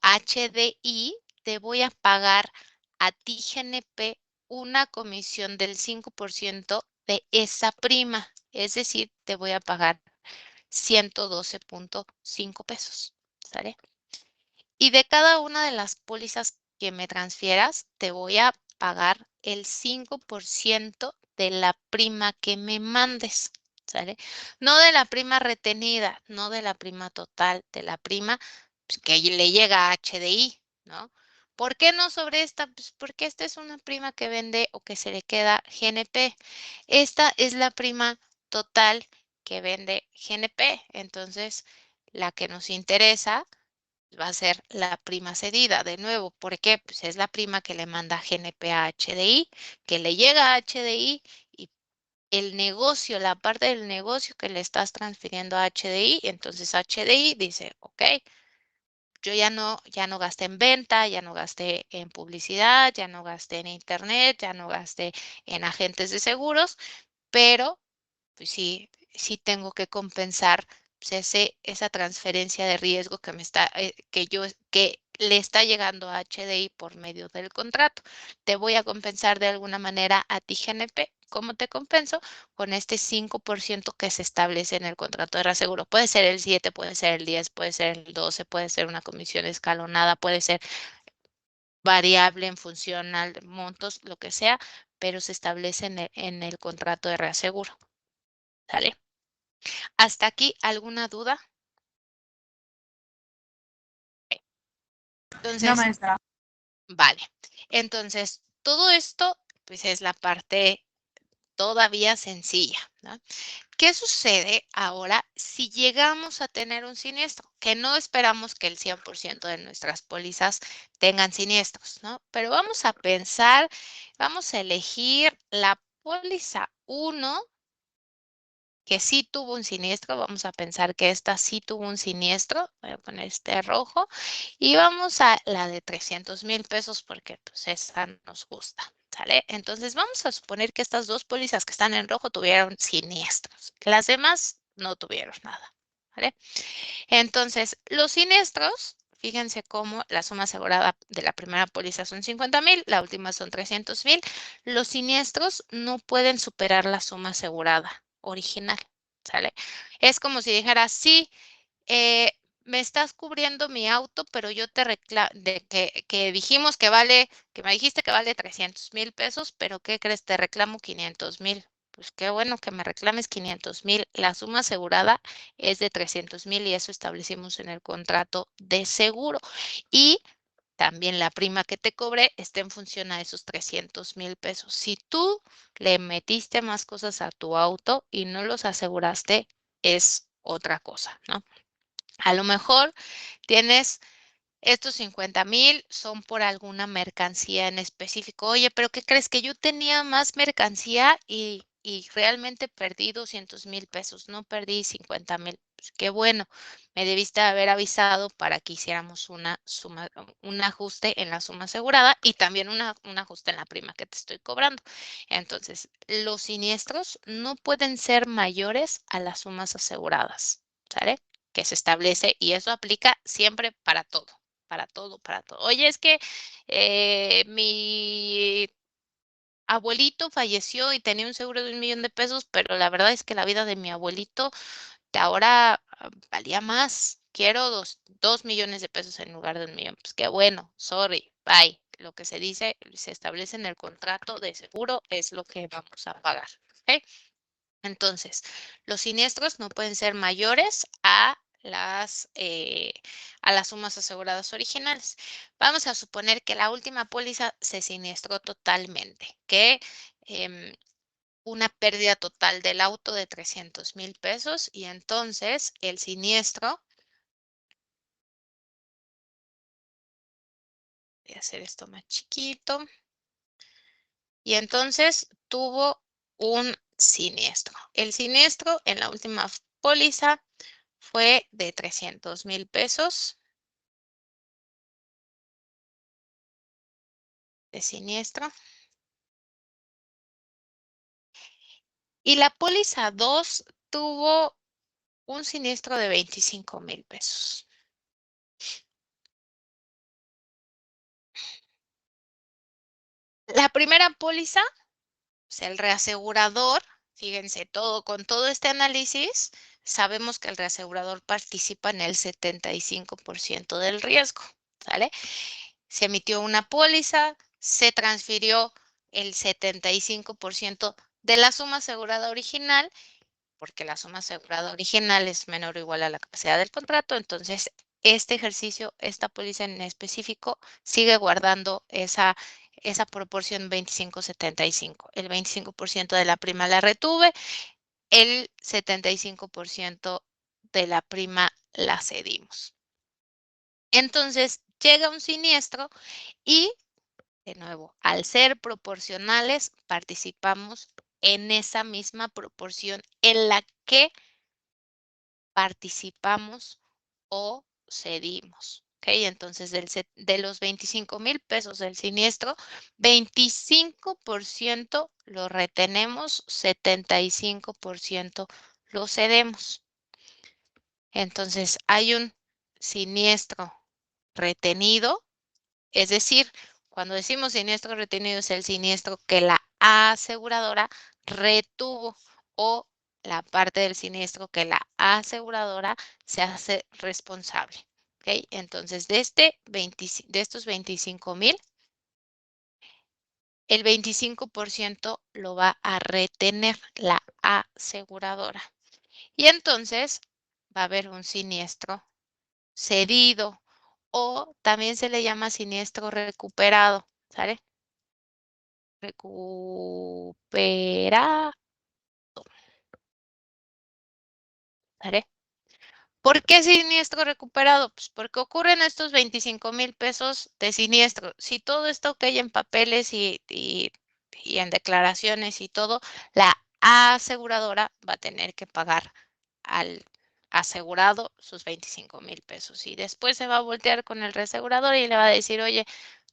A: HDI te voy a pagar a ti GNP una comisión del 5% de esa prima. Es decir, te voy a pagar 112.5 pesos. ¿Sale? Y de cada una de las pólizas que me transfieras, te voy a pagar el 5% de la prima que me mandes, ¿sale? No de la prima retenida, no de la prima total, de la prima pues, que le llega a HDI, ¿no? ¿Por qué no sobre esta? Pues porque esta es una prima que vende o que se le queda GNP. Esta es la prima total que vende GNP. Entonces, la que nos interesa va a ser la prima cedida. De nuevo, ¿por qué? Pues es la prima que le manda GNP a HDI, que le llega a HDI y el negocio, la parte del negocio que le estás transfiriendo a HDI, entonces HDI dice, ok, yo ya no gasté en venta, ya no gasté en publicidad, ya no gasté en internet, ya no gasté en agentes de seguros, pero pues sí tengo que compensar pues, esa transferencia de riesgo que que le está llegando a HDI por medio del contrato. Te voy a compensar de alguna manera a ti GNP. ¿Cómo te compenso? Con este 5% que se establece en el contrato de reaseguro. Puede ser el 7, puede ser el 10, puede ser el 12, puede ser una comisión escalonada, puede ser variable en función al montos, lo que sea, pero se establece en el contrato de reaseguro. ¿Sale? ¿Hasta aquí alguna duda?
B: No,
A: Entonces,
B: maestra.
A: vale. Entonces, todo esto, pues es la parte todavía sencilla, ¿no? ¿Qué sucede ahora si llegamos a tener un siniestro? Que no esperamos que el 100% de nuestras pólizas tengan siniestros, ¿no? Pero vamos a pensar, vamos a elegir la póliza 1 que sí tuvo un siniestro, vamos a pensar que esta sí tuvo un siniestro, voy a poner este rojo, y vamos a la de 300,000 pesos porque pues esa nos gusta, ¿sale? Entonces vamos a suponer que estas dos pólizas que están en rojo tuvieron siniestros, las demás no tuvieron nada, ¿vale? Entonces, los siniestros, fíjense cómo la suma asegurada de la primera póliza son 50,000, la última son 300,000. Los siniestros no pueden superar la suma asegurada original, ¿sale? Es como si dijera, sí, me estás cubriendo mi auto, pero yo te reclamo, que dijimos que vale, que me dijiste que vale 300,000 pesos, pero ¿qué crees? Te reclamo 500,000. pues qué bueno que me reclames 500,000. La suma asegurada es de 300,000 y eso establecimos en el contrato de seguro. Y también la prima que te cobré está en función a esos 300,000 pesos. Si tú le metiste más cosas a tu auto y no los aseguraste, es otra cosa, ¿no? A lo mejor tienes estos 50,000 son por alguna mercancía en específico. Oye, pero ¿qué crees? Que yo tenía más mercancía y realmente perdí 200,000 pesos, no perdí 50,000. Pues qué bueno, me debiste haber avisado para que hiciéramos un ajuste en la suma asegurada y también un ajuste en la prima que te estoy cobrando. Entonces, los siniestros no pueden ser mayores a las sumas aseguradas, ¿sale? Que se establece y eso aplica siempre para todo. Para todo, para todo. Oye, es que mi abuelito falleció y tenía un seguro de 1,000,000 de pesos, pero la verdad es que la vida de mi abuelito de ahora valía más. Quiero 2,000,000 de pesos en lugar de 1,000,000. Pues qué bueno, sorry, bye. Lo que se dice, se establece en el contrato de seguro es lo que vamos a pagar. ¿Ok? Entonces, los siniestros no pueden ser mayores a las sumas aseguradas originales. Vamos a suponer que la última póliza se siniestró totalmente, que una pérdida total del auto de 300,000 pesos y entonces el siniestro, voy a hacer esto más chiquito, y entonces tuvo un siniestro. El siniestro en la última póliza fue de 300,000 pesos de siniestro. Y la póliza 2 tuvo un siniestro de 25,000 pesos. La primera póliza, pues el reasegurador, fíjense, con todo este análisis, sabemos que el reasegurador participa en el 75% del riesgo, ¿sale? Se emitió una póliza, se transfirió el 75% de la suma asegurada original, porque la suma asegurada original es menor o igual a la capacidad del contrato, entonces este ejercicio, esta póliza en específico, sigue guardando esa proporción 25-75. El 25% de la prima la retuve, el 75% de la prima la cedimos. Entonces llega un siniestro y, de nuevo, al ser proporcionales, participamos en esa misma proporción en la que participamos o cedimos. ¿Ok? Entonces, de los 25,000 pesos del siniestro, 25% lo retenemos, 75% lo cedemos. Entonces, hay un siniestro retenido, es decir, cuando decimos siniestro retenido es el siniestro que la aseguradora retuvo o la parte del siniestro que la aseguradora se hace responsable. ¿Ok? Entonces, de estos 25,000, el 25% lo va a retener la aseguradora. Y entonces va a haber un siniestro cedido o también se le llama siniestro recuperado, ¿sale? Recuperado, ¿sale? ¿Por qué siniestro recuperado? Pues porque ocurren estos 25,000 pesos de siniestro. Si todo está ok en papeles y en declaraciones y todo, la aseguradora va a tener que pagar al asegurado sus 25,000 pesos. Y después se va a voltear con el reasegurador y le va a decir, oye,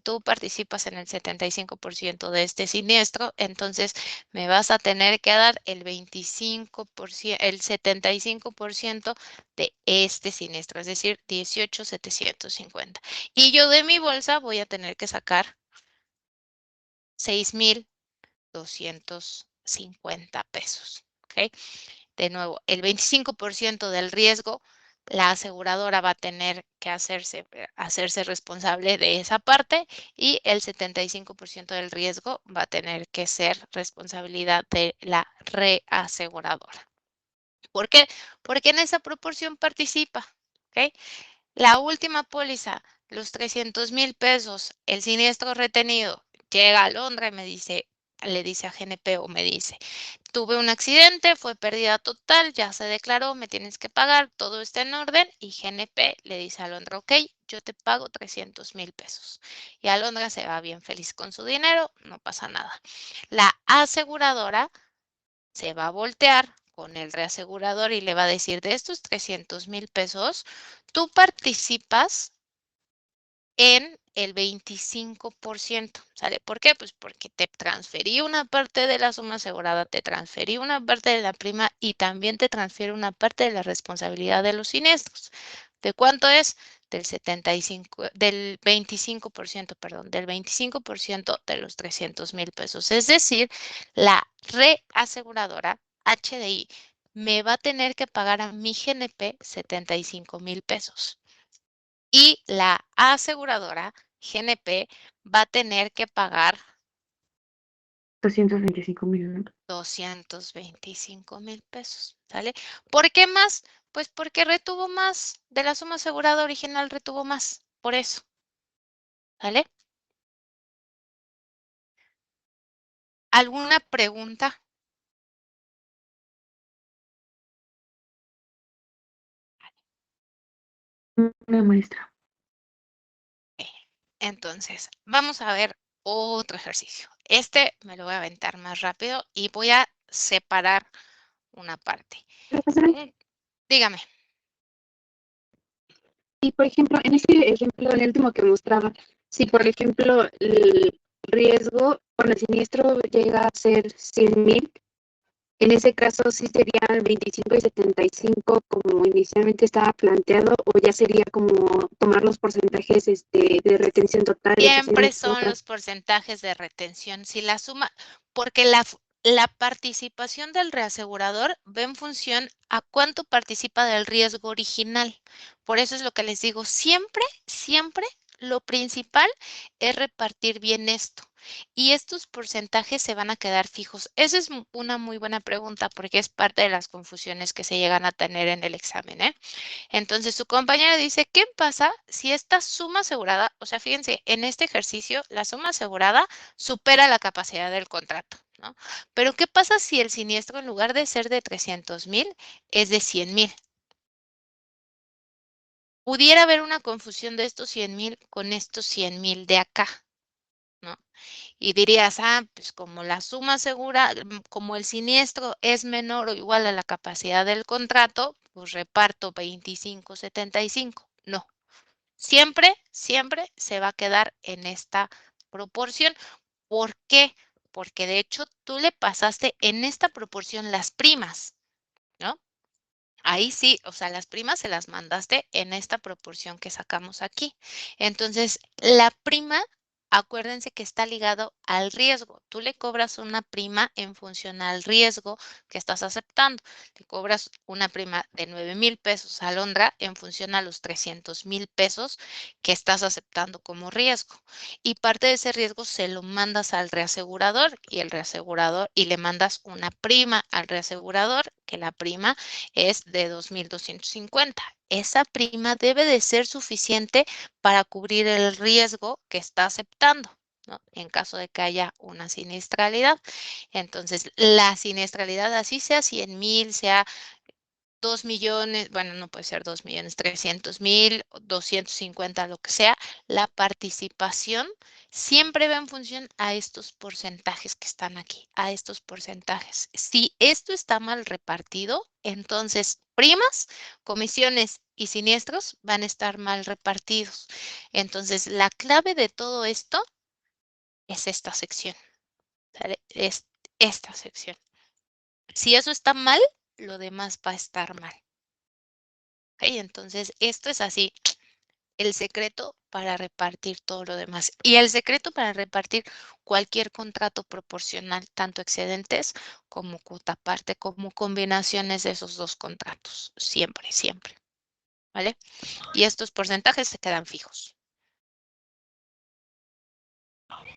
A: tú participas en el 75% de este siniestro, entonces me vas a tener que dar el 25%, el 75% de este siniestro, es decir, 18,750. Y yo de mi bolsa voy a tener que sacar 6,250 pesos. ¿Ok? De nuevo, el 25% del riesgo la aseguradora va a tener que hacerse responsable de esa parte y el 75% del riesgo va a tener que ser responsabilidad de la reaseguradora. ¿Por qué? Porque en esa proporción participa, ¿ok? La última póliza, los 300,000 pesos, el siniestro retenido, llega a Londra y le dice a GNP o me dice, tuve un accidente, fue pérdida total, ya se declaró, me tienes que pagar, todo está en orden y GNP le dice a Londra, ok, yo te pago 300,000 pesos. Y Alondra se va bien feliz con su dinero, no pasa nada. La aseguradora se va a voltear con el reasegurador y le va a decir, de estos 300,000 pesos, tú participas en el 25%, ¿sale? ¿Por qué? Pues porque te transferí una parte de la suma asegurada, te transferí una parte de la prima y también te transfiero una parte de la responsabilidad de los siniestros. ¿De cuánto es? Del 25%, perdón, del 25% de los 300,000 pesos. Es decir, la reaseguradora HDI me va a tener que pagar a mi GNP 75,000 pesos. Y la aseguradora GNP va a tener que pagar
D: 225,000.
A: 225,000 pesos, ¿sale? ¿Por qué más? Pues porque retuvo más de la suma asegurada original, retuvo más, por eso, ¿sale? ¿Alguna pregunta?
D: Una maestra.
A: Entonces, vamos a ver otro ejercicio. Este me lo voy a aventar más rápido y voy a separar una parte. Dígame.
E: Y por ejemplo, en este ejemplo, en el último que mostraba, si por ejemplo el riesgo por el siniestro llega a ser 100,000, en ese caso sí serían 25 y 75 como inicialmente estaba planteado, o ya sería como tomar los porcentajes de retención total de ese
A: Siempre
E: siniestro.
A: son los porcentajes de retención. Si la suma, porque la participación del reasegurador va en función a cuánto participa del riesgo original. Por eso es lo que les digo, siempre, siempre lo principal es repartir bien esto. Y estos porcentajes se van a quedar fijos. Esa es una muy buena pregunta porque es parte de las confusiones que se llegan a tener en el examen, ¿eh? Entonces su compañera dice, ¿qué pasa si esta suma asegurada, o sea, fíjense, en este ejercicio la suma asegurada supera la capacidad del contrato, ¿no? Pero ¿qué pasa si el siniestro en lugar de ser de 300,000 es de 100,000? Pudiera haber una confusión de estos 100,000 con estos 100,000 de acá, ¿no? Y dirías, pues como la suma asegura, como el siniestro es menor o igual a la capacidad del contrato, pues reparto 25/75. No. Siempre, siempre se va a quedar en esta proporción. ¿Por qué? Porque de hecho tú le pasaste en esta proporción las primas, ¿no? Ahí sí, o sea, las primas se las mandaste en esta proporción que sacamos aquí. Entonces, la prima, acuérdense que está ligado al riesgo. Tú le cobras una prima en función al riesgo que estás aceptando. Le cobras una prima de 9,000 pesos a Londra en función a los 300,000 pesos que estás aceptando como riesgo. Y parte de ese riesgo se lo mandas al reasegurador y le mandas una prima al reasegurador, que la prima es de 2,250. Esa prima debe de ser suficiente para cubrir el riesgo que está aceptando, ¿no? En caso de que haya una siniestralidad. Entonces, la siniestralidad, así sea 100,000, sea 2,000,000, bueno, no puede ser 2,000,000, 300,000, 250, lo que sea, la participación siempre va en función a estos porcentajes que están aquí, a estos porcentajes. Si esto está mal repartido, entonces primas, comisiones y siniestros van a estar mal repartidos. Entonces, la clave de todo esto es esta sección, ¿sale? Es esta sección. Si eso está mal, lo demás va a estar mal. ¿Ok? Entonces, esto es así, el secreto para repartir todo lo demás. Y el secreto para repartir cualquier contrato proporcional, tanto excedentes como cuota parte, como combinaciones de esos dos contratos. Siempre, siempre. ¿vale? Y estos porcentajes se quedan fijos.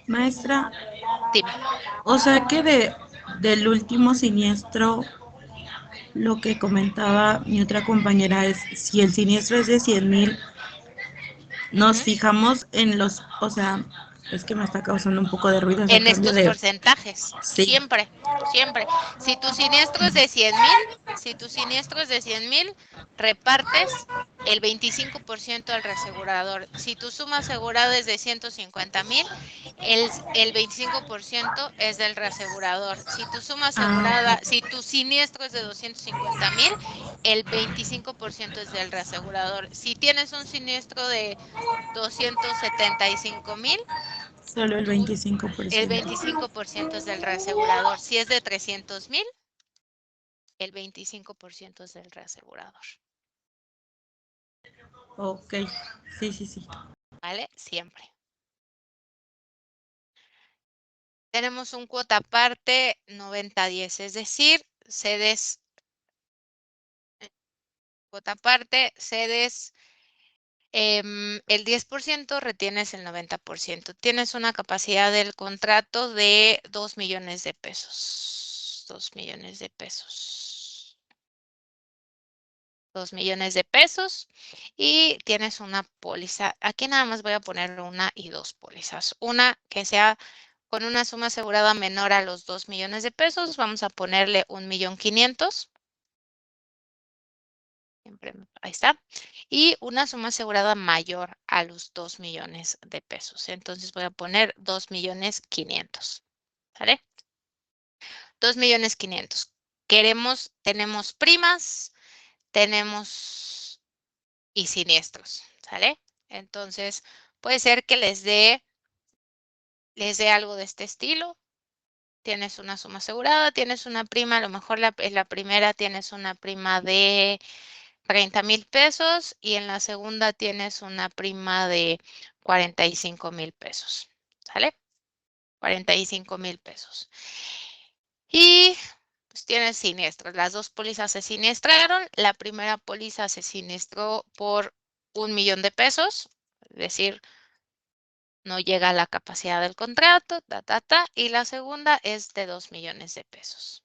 B: Maestra,
A: Dime.
B: o sea que del último siniestro, lo que comentaba mi otra compañera es, si el siniestro es de 100,000, nos
A: Ujú.
B: fijamos en los, o sea, es que me está causando un poco de ruido ese
A: En
B: cambio
A: estos
B: de,
A: porcentajes,
B: sí,
A: siempre, siempre. Si tu siniestro es de 100,000, si tu siniestro es de 100,000, repartes el 25% al reasegurador. Si tu suma asegurada es de 150,000, el 25% es del reasegurador. Si tu suma asegurada,
B: ok.
A: si tu siniestro es de 250,000, el 25% es del reasegurador. Si tienes un siniestro de 275,000,
B: Solo el
A: el
B: 25%.
A: 25% es del reasegurador. Si es de 300,000, el 25% es del reasegurador.
B: Ok, sí, sí, sí.
A: ¿Vale? Siempre. Tenemos un cuota aparte 90-10, es decir, cedes cuota aparte, cedes el 10%, retienes el 90%. Tienes una capacidad del contrato de 2 millones de pesos. 2 millones de pesos. 2 millones de pesos y tienes una póliza. Aquí nada más voy a poner una y dos pólizas. Una que sea con una suma asegurada menor a los 2 millones de pesos. Vamos a ponerle 1,500,000. Ahí está. Y una suma asegurada mayor a los 2 millones de pesos. Entonces voy a poner 2,500,000. ¿Vale? 2,500,000. Tenemos primas, tenemos y siniestros, ¿sale? Entonces, puede ser que les dé algo de este estilo. Tienes una suma asegurada, tienes una prima, a lo mejor en la primera tienes una prima de 30,000 pesos y en la segunda tienes una prima de 45,000 pesos, ¿sale? 45,000 pesos. Y pues tienes siniestros. Las dos pólizas se siniestraron. La primera póliza se siniestró por 1,000,000 de pesos, es decir, no llega a la capacidad del contrato, y la segunda es de 2 millones de pesos.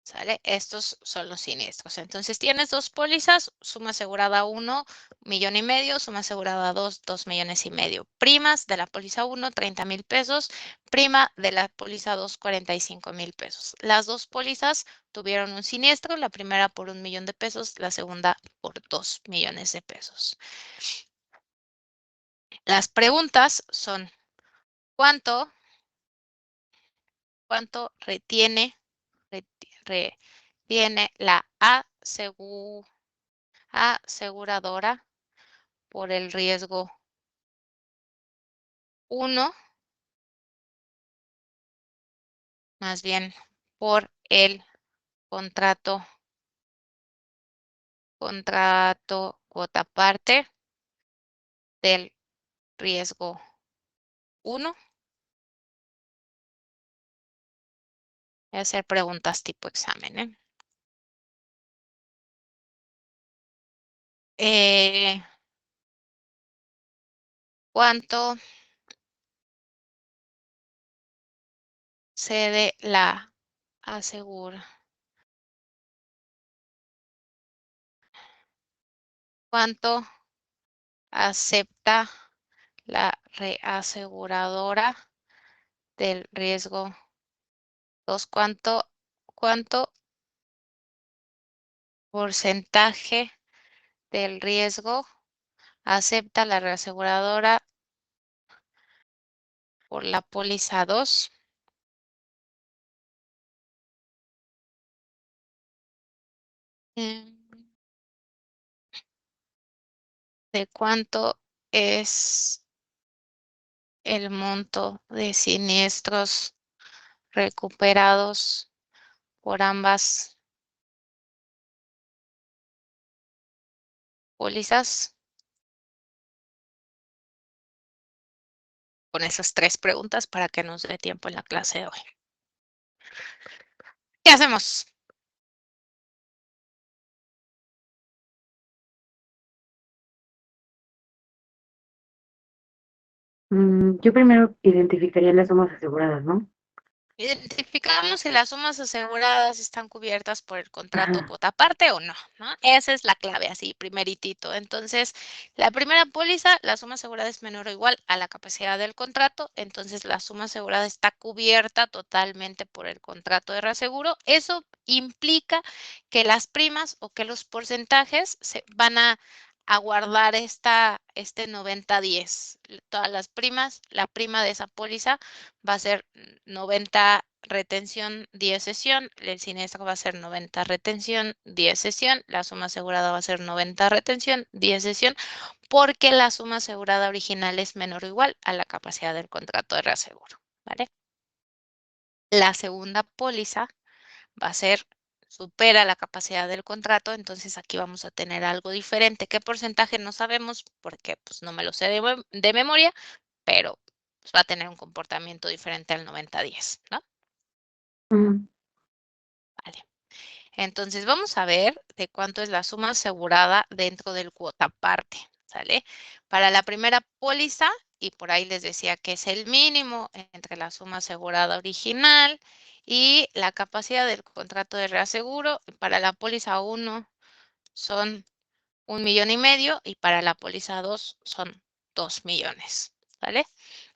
A: ¿Sale? Estos son los siniestros. Entonces tienes dos pólizas, suma asegurada 1, 1,500,000, suma asegurada 2, 2,500,000. Primas de la póliza 1, 30,000 pesos, prima de la póliza 2, 45,000 pesos. Las dos pólizas tuvieron un siniestro, la primera por 1,000,000 de pesos, la segunda por 2 millones de pesos. Las preguntas son, ¿cuánto retiene la aseguradora por el riesgo 1, más bien por el contrato cuota parte del riesgo 1? Voy a hacer preguntas tipo examen, ¿eh? ¿Cuánto cede la asegura? ¿Cuánto acepta la reaseguradora del riesgo 2? ¿Cuánto porcentaje del riesgo acepta la reaseguradora por la póliza 2? ¿De cuánto es el monto de siniestros recuperados por ambas pólizas? Con esas 3 preguntas para que nos dé tiempo en la clase de hoy. ¿Qué hacemos?
D: Yo primero identificaría las sumas aseguradas, ¿no?
A: Identificamos si las sumas aseguradas están cubiertas por el contrato
D: Ajá.
A: cuota parte o no, ¿no? Esa es la clave, así, primeritito. Entonces, la primera póliza, la suma asegurada es menor o igual a la capacidad del contrato, entonces la suma asegurada está cubierta totalmente por el contrato de reaseguro. Eso implica que las primas o que los porcentajes se van a guardar este 90-10. Todas las primas, la prima de esa póliza va a ser 90 retención, 10 sesión, el siniestro va a ser 90 retención, 10 sesión, la suma asegurada va a ser 90 retención, 10 sesión, porque la suma asegurada original es menor o igual a la capacidad del contrato de reaseguro, ¿vale? La segunda póliza va a ser supera la capacidad del contrato, entonces aquí vamos a tener algo diferente. ¿Qué porcentaje? No sabemos porque pues no me lo sé de memoria, pero pues, va a tener un comportamiento diferente al 90-10, ¿no?
D: Ujú.
A: Vale. Entonces vamos a ver de cuánto es la suma asegurada dentro del cuota parte, ¿sale? Para la primera póliza, y por ahí les decía que es el mínimo entre la suma asegurada original y la capacidad del contrato de reaseguro. Para la póliza 1 son 1,5 millones y para la póliza 2 son 2 millones, ¿vale?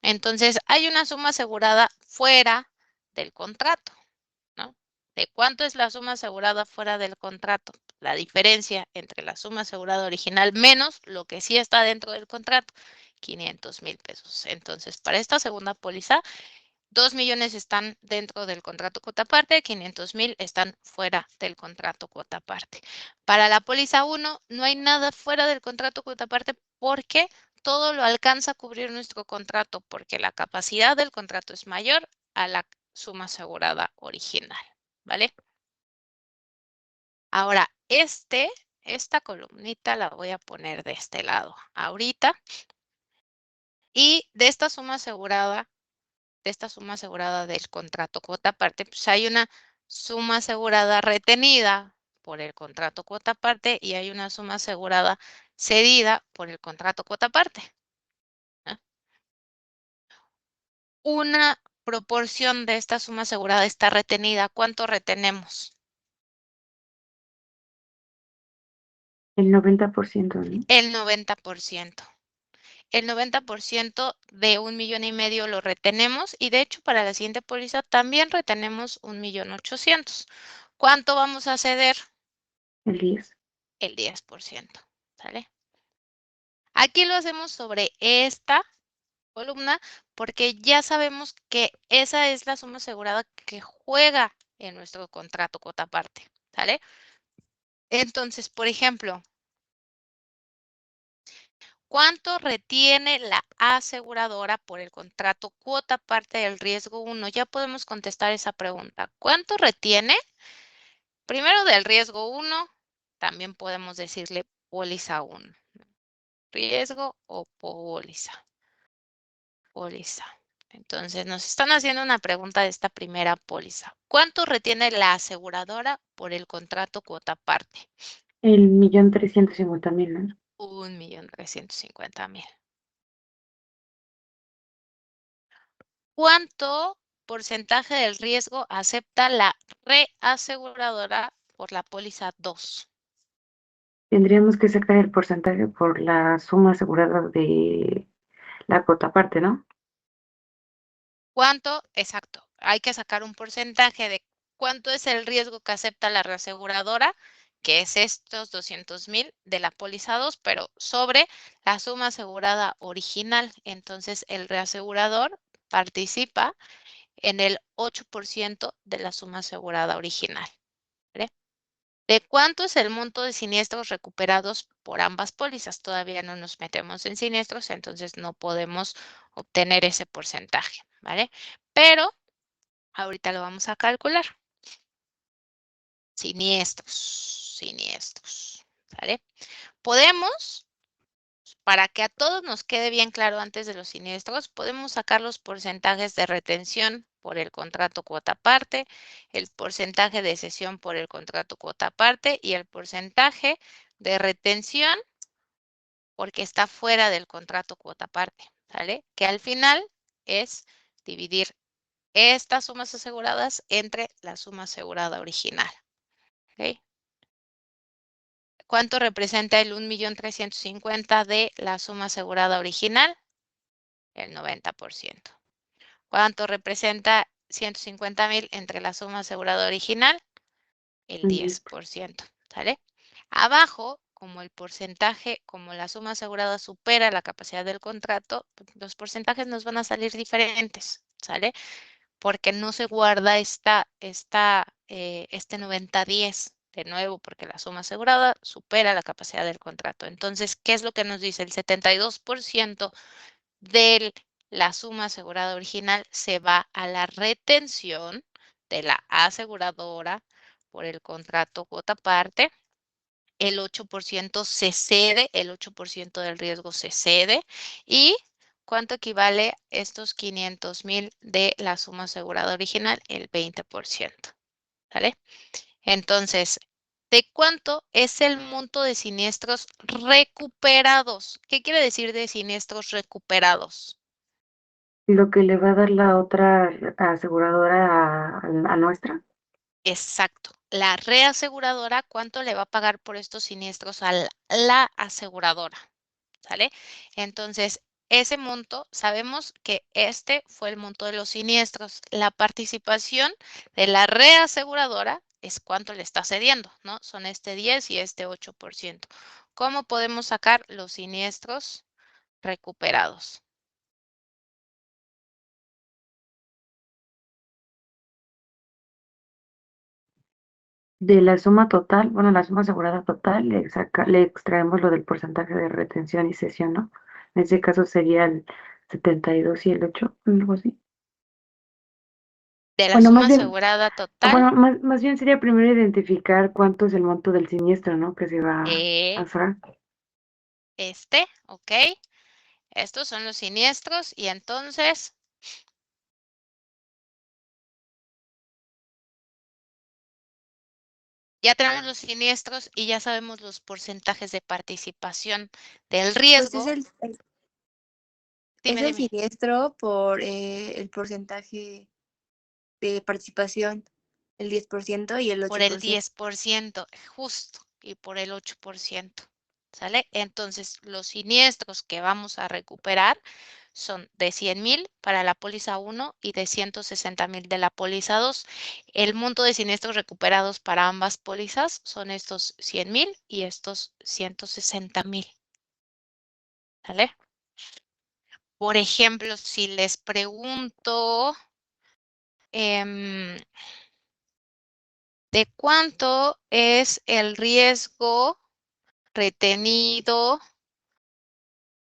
A: Entonces hay una suma asegurada fuera del contrato, ¿no? ¿De cuánto es la suma asegurada fuera del contrato? La diferencia entre la suma asegurada original menos lo que sí está dentro del contrato, 500,000 pesos. Entonces, para esta segunda póliza, 2 millones están dentro del contrato cuota parte, 500,000 están fuera del contrato cuota parte. Para la póliza 1 no hay nada fuera del contrato cuota parte porque todo lo alcanza a cubrir nuestro contrato porque la capacidad del contrato es mayor a la suma asegurada original, ¿vale? Ahora, esta columnita la voy a poner de este lado ahorita y de esta suma asegurada del contrato cuota parte, pues hay una suma asegurada retenida por el contrato cuota parte y hay una suma asegurada cedida por el contrato cuota parte. ¿No? Una proporción de esta suma asegurada está retenida. ¿Cuánto retenemos?
D: El 90%, ¿no?
A: El 90%. El 90% de 1,5 millones lo retenemos y de hecho para la siguiente póliza también retenemos 1,800,000. ¿Cuánto vamos a ceder?
D: El 10.
A: El 10%, ¿sale? Aquí lo hacemos sobre esta columna porque ya sabemos que esa es la suma asegurada que juega en nuestro contrato cuota parte, ¿sale? Entonces, por ejemplo, ¿cuánto retiene la aseguradora por el contrato cuota parte del riesgo 1? Ya podemos contestar esa pregunta. ¿Cuánto retiene? Primero del riesgo 1, también podemos decirle póliza 1. Riesgo o póliza. Póliza. Entonces, nos están haciendo una pregunta de esta primera póliza. ¿Cuánto retiene la aseguradora por el contrato cuota parte?
D: El 1,350,000, ¿no?
A: 1,350,000. ¿Cuánto porcentaje del riesgo acepta la reaseguradora por la póliza 2?
D: Tendríamos que sacar el porcentaje por la suma asegurada de la cuota parte, ¿no?
A: ¿Cuánto? Exacto. Hay que sacar un porcentaje de cuánto es el riesgo que acepta la reaseguradora, que es estos 200,000 de la póliza 2, pero sobre la suma asegurada original. Entonces, el reasegurador participa en el 8% de la suma asegurada original. ¿Vale? ¿De cuánto es el monto de siniestros recuperados por ambas pólizas? Todavía no nos metemos en siniestros, entonces no podemos obtener ese porcentaje, ¿vale? Pero ahorita lo vamos a calcular. Siniestros, ¿vale? Podemos, para que a todos nos quede bien claro antes de los siniestros, podemos sacar los porcentajes de retención por el contrato cuota parte, el porcentaje de cesión por el contrato cuota parte y el porcentaje de retención porque está fuera del contrato cuota parte. ¿sale? Que al final es dividir estas sumas aseguradas entre la suma asegurada original. ¿Ok? ¿Cuánto representa el 1.350.000 de la suma asegurada original? El 90%. ¿Cuánto representa 150.000 entre la suma asegurada original? El 10%. ¿Sale? Abajo, como el porcentaje, como la suma asegurada supera la capacidad del contrato, los porcentajes nos van a salir diferentes. ¿Sale? Porque no se guarda este 90-10 de nuevo, porque la suma asegurada supera la capacidad del contrato. Entonces, ¿qué es lo que nos dice? El 72% de la suma asegurada original se va a la retención de la aseguradora por el contrato cuota parte. El 8% se cede, el 8% del riesgo se cede. ¿Y cuánto equivale estos 500.000 de la suma asegurada original? El 20%. ¿Sale? Entonces, ¿de cuánto es el monto de siniestros recuperados? ¿Qué quiere decir de siniestros recuperados?
D: Lo que le va a dar la otra aseguradora a nuestra.
A: Exacto. La reaseguradora, ¿cuánto le va a pagar por estos siniestros a la aseguradora? ¿Sale? Entonces, ese monto, sabemos que este fue el monto de los siniestros. La participación de la reaseguradora es cuánto le está cediendo, ¿no? Son este 10 y este 8%. ¿Cómo podemos sacar los siniestros recuperados?
D: De la suma total, bueno, la suma asegurada total, le extraemos lo del porcentaje de retención y cesión, ¿no? En ese caso sería el 72 y el 8, algo así.
A: De la
D: Bueno,
A: suma
D: más bien,
A: asegurada total,
D: bueno, más bien sería primero identificar cuánto es el monto del siniestro, ¿no? Que se va a hacer.
A: ¿ok? Estos son los siniestros y entonces ya tenemos los siniestros y ya sabemos los porcentajes de participación del
F: Pues
A: riesgo.
F: es
A: Dime,
F: el
A: dime.
F: siniestro por el porcentaje de participación, el 10% y el
A: Por el
F: 8%.
A: 10%, justo, y por el 8%. ¿Sale? Entonces, los siniestros que vamos a recuperar son de 100.000 para la póliza 1 y de 160.000 de la póliza 2. El monto de siniestros recuperados para ambas pólizas son estos 100.000 y estos 160.000. ¿Sale? Por ejemplo, si les pregunto ¿de cuánto es el riesgo retenido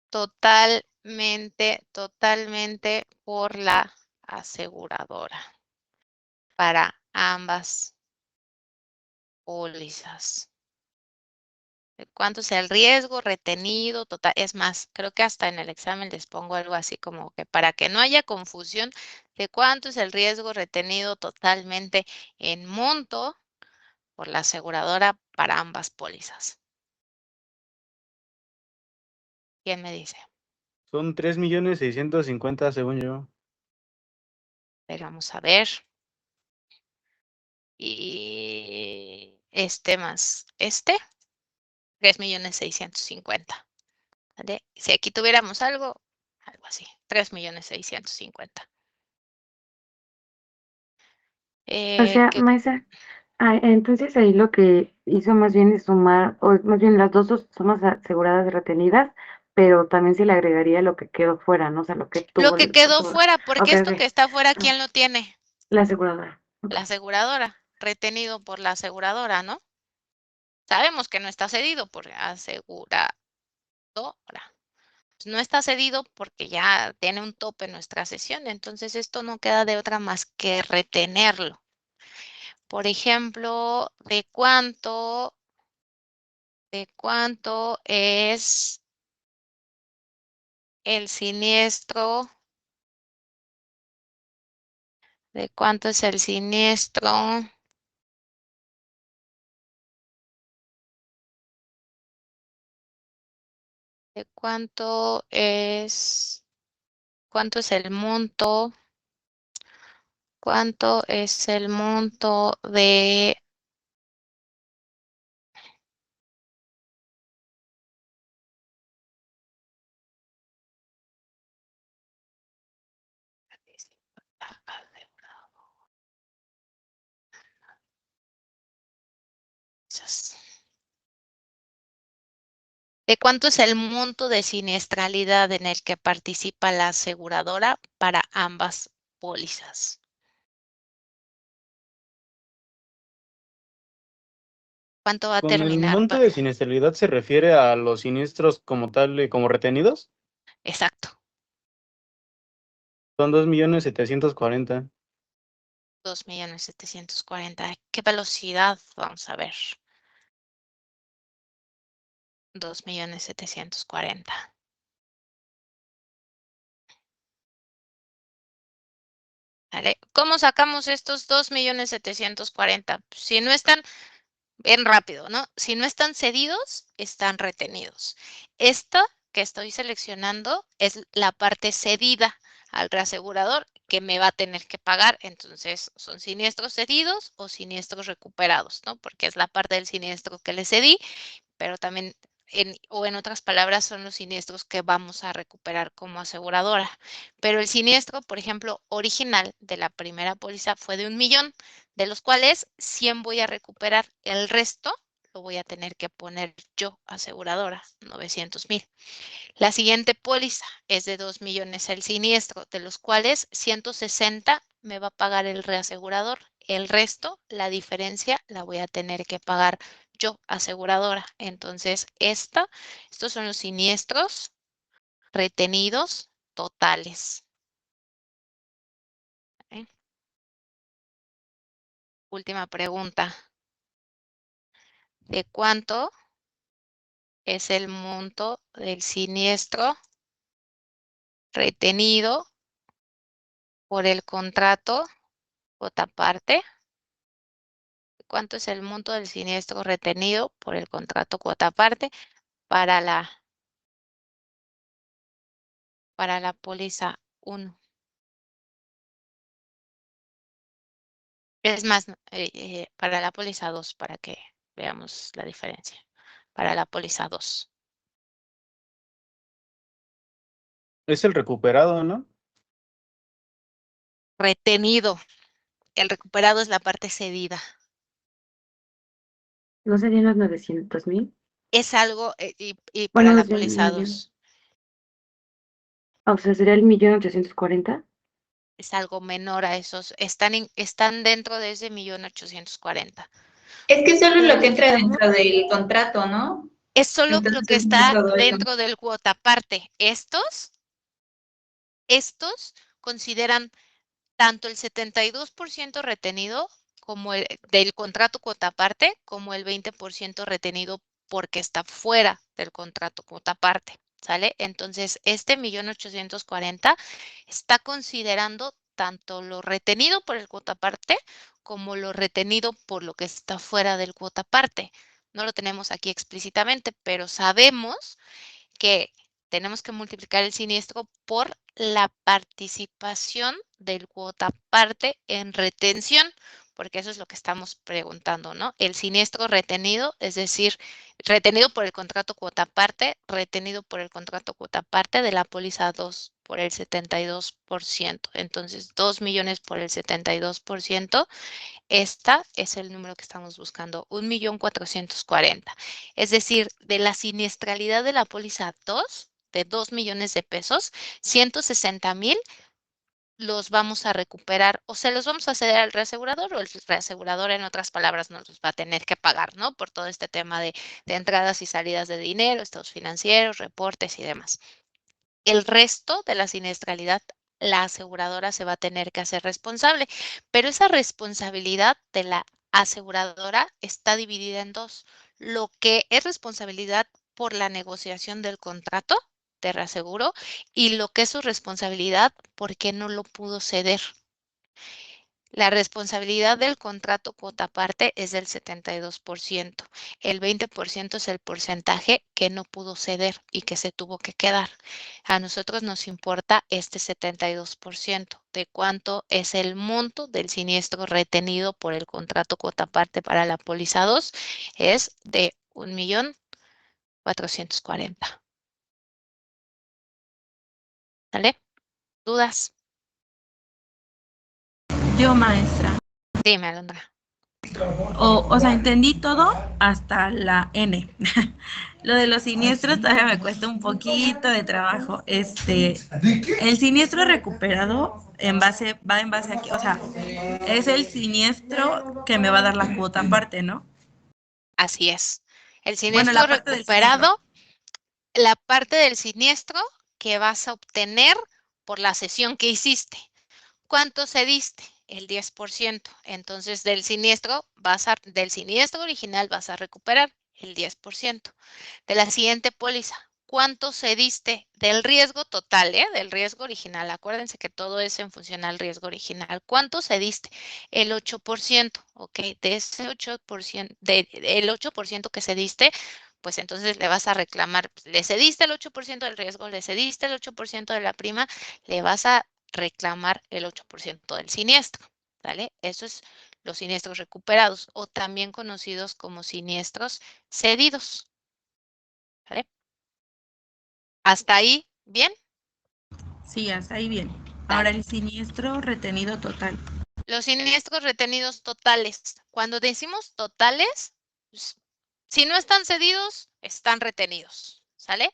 A: totalmente por la aseguradora para ambas pólizas? ¿De cuánto es el riesgo retenido total? Es más, creo que hasta en el examen les pongo algo así como que para que no haya confusión, ¿de cuánto es el riesgo retenido totalmente en monto por la aseguradora para ambas pólizas? ¿Quién me dice?
G: Son 3.650.000 según yo.
A: Vamos a ver. Y este más este, 3.650.000. ¿Vale? Si aquí tuviéramos algo así, 3.650.000.
D: O sea,
A: Que
D: Maisa, entonces ahí lo que hizo más bien es sumar, o más bien las dos sumas aseguradas retenidas, pero también se le agregaría lo que quedó fuera, ¿no? O sea, lo que
A: lo
D: tuvo
A: que
D: el
A: quedó
D: asegurador.
A: fuera, porque
D: Ok,
A: esto
D: ok.
A: que está fuera,
D: Ah,
A: ¿quién lo tiene?
D: la aseguradora. Ok.
A: La aseguradora, retenido por la aseguradora, ¿no? Sabemos que no está cedido por aseguradora. No está cedido porque ya tiene un tope nuestra sesión, entonces esto no queda de otra más que retenerlo. Por ejemplo, de cuánto es el siniestro? ¿De cuánto es el siniestro? ¿De cuánto es ¿Cuánto es el monto? ¿Cuánto es el monto de cuánto es el monto de siniestralidad en el que participa la aseguradora para ambas pólizas? ¿Cuánto va a
G: ¿Con el
A: terminar?
G: monto de siniestralidad se refiere a los siniestros como tal, como retenidos?
A: Exacto,
G: Son 2.740.000.
A: 2.740.000. ¿Qué velocidad? Vamos a ver. 2.740.000. ¿Vale? ¿Cómo sacamos estos 2.740.000? Si no están, bien rápido, ¿no? Si no están cedidos, están retenidos. Esta que estoy seleccionando es la parte cedida al reasegurador que me va a tener que pagar. Entonces, son siniestros cedidos o siniestros recuperados, ¿no? Porque es la parte del siniestro que le cedí, pero también, en otras palabras, son los siniestros que vamos a recuperar como aseguradora. Pero el siniestro, por ejemplo, original de la primera póliza fue de 1,000,000, de los cuales 100 voy a recuperar. El resto lo voy a tener que poner yo, aseguradora, 900,000. La siguiente póliza es de 2,000,000 el siniestro, de los cuales 160 me va a pagar el reasegurador. El resto, la diferencia, la voy a tener que pagar yo, aseguradora. Entonces, estos son los siniestros retenidos totales. ¿Ok? Última pregunta. ¿De cuánto es el monto del siniestro retenido por el contrato cuota parte? ¿Cuánto es el monto del siniestro retenido por el contrato cuota parte para la póliza 1? Es más, para la póliza 2, para que veamos la diferencia. Para la póliza 2.
G: Es el recuperado, ¿no?
A: Retenido. El recuperado es la parte cedida.
D: ¿No serían los 900,000?
A: Es algo, y para
D: Bueno,
A: la
D: es el
A: póliza
D: millón.
A: 2
D: O sea, sería el 1.840.000.
A: es algo menor a esos. Están dentro de ese 1,840,000.
C: Es que solo lo que entra
A: Necesitamos.
C: dentro del contrato, ¿no?
A: Es solo lo que
C: Entonces, no es
A: está
C: todo eso.
A: dentro del cuota parte. Estos consideran tanto el 72% retenido como el del contrato cuota parte, como el 20% retenido porque está fuera del contrato cuota parte, ¿sale? Entonces, este 1,840,000 está considerando tanto lo retenido por el cuota parte como lo retenido por lo que está fuera del cuota parte. No lo tenemos aquí explícitamente, pero sabemos que tenemos que multiplicar el siniestro por la participación del cuota parte en retención, porque eso es lo que estamos preguntando, ¿no? El siniestro retenido, es decir, retenido por el contrato cuota parte, retenido por el contrato cuota parte de la póliza 2 por el 72%. Entonces, 2,000,000 por el 72%. Esta es el número que estamos buscando, 1,440,000. Es decir, de la siniestralidad de la póliza 2, de 2,000,000 de pesos, 160,000 los vamos a recuperar o se los vamos a ceder al reasegurador o el reasegurador, en otras palabras, nos los va a tener que pagar, ¿no? Por todo este tema de entradas y salidas de dinero, estados financieros, reportes y demás. El resto de la siniestralidad, la aseguradora se va a tener que hacer responsable, pero esa responsabilidad de la aseguradora está dividida en dos. Lo que es responsabilidad por la negociación del contrato de reaseguro y lo que es su responsabilidad porque no lo pudo ceder. La responsabilidad del contrato cuota parte es del 72%. El 20% es el porcentaje que no pudo ceder y que se tuvo que quedar. A nosotros nos importa este 72% de cuánto es el monto del siniestro retenido por el contrato cuota parte para la póliza 2. Es de 1.440.000. ¿Vale? ¿Dudas?
B: Yo, maestra.
A: Dime, Alondra.
B: O sea, entendí todo hasta la N. Lo de los siniestros todavía me cuesta un poquito de trabajo. El siniestro recuperado va en base a qué, o sea, es el siniestro que me va a dar la cuota aparte, ¿no?
A: Así es. El
B: Bueno,
A: siniestro
B: la parte del siniestro.
A: recuperado, la parte del siniestro que vas a obtener por la cesión que hiciste. ¿Cuánto cediste? El 10%. Entonces, del siniestro original vas a recuperar el 10%. De la siguiente póliza, ¿cuánto cediste del riesgo total, del riesgo original? Acuérdense que todo es en función al riesgo original. ¿Cuánto cediste? El 8%, ¿ok? De ese 8%, el 8% que cediste, pues entonces le vas a reclamar, le cediste el 8% del riesgo, le cediste el 8% de la prima, le vas a reclamar el 8% del siniestro, ¿vale? Eso es los siniestros recuperados o también conocidos como siniestros cedidos, ¿vale? ¿Hasta ahí bien?
B: Sí, hasta ahí bien. Ahora el siniestro retenido total.
A: Los siniestros retenidos totales. Cuando decimos totales, pues, si no están cedidos, están retenidos, ¿sale?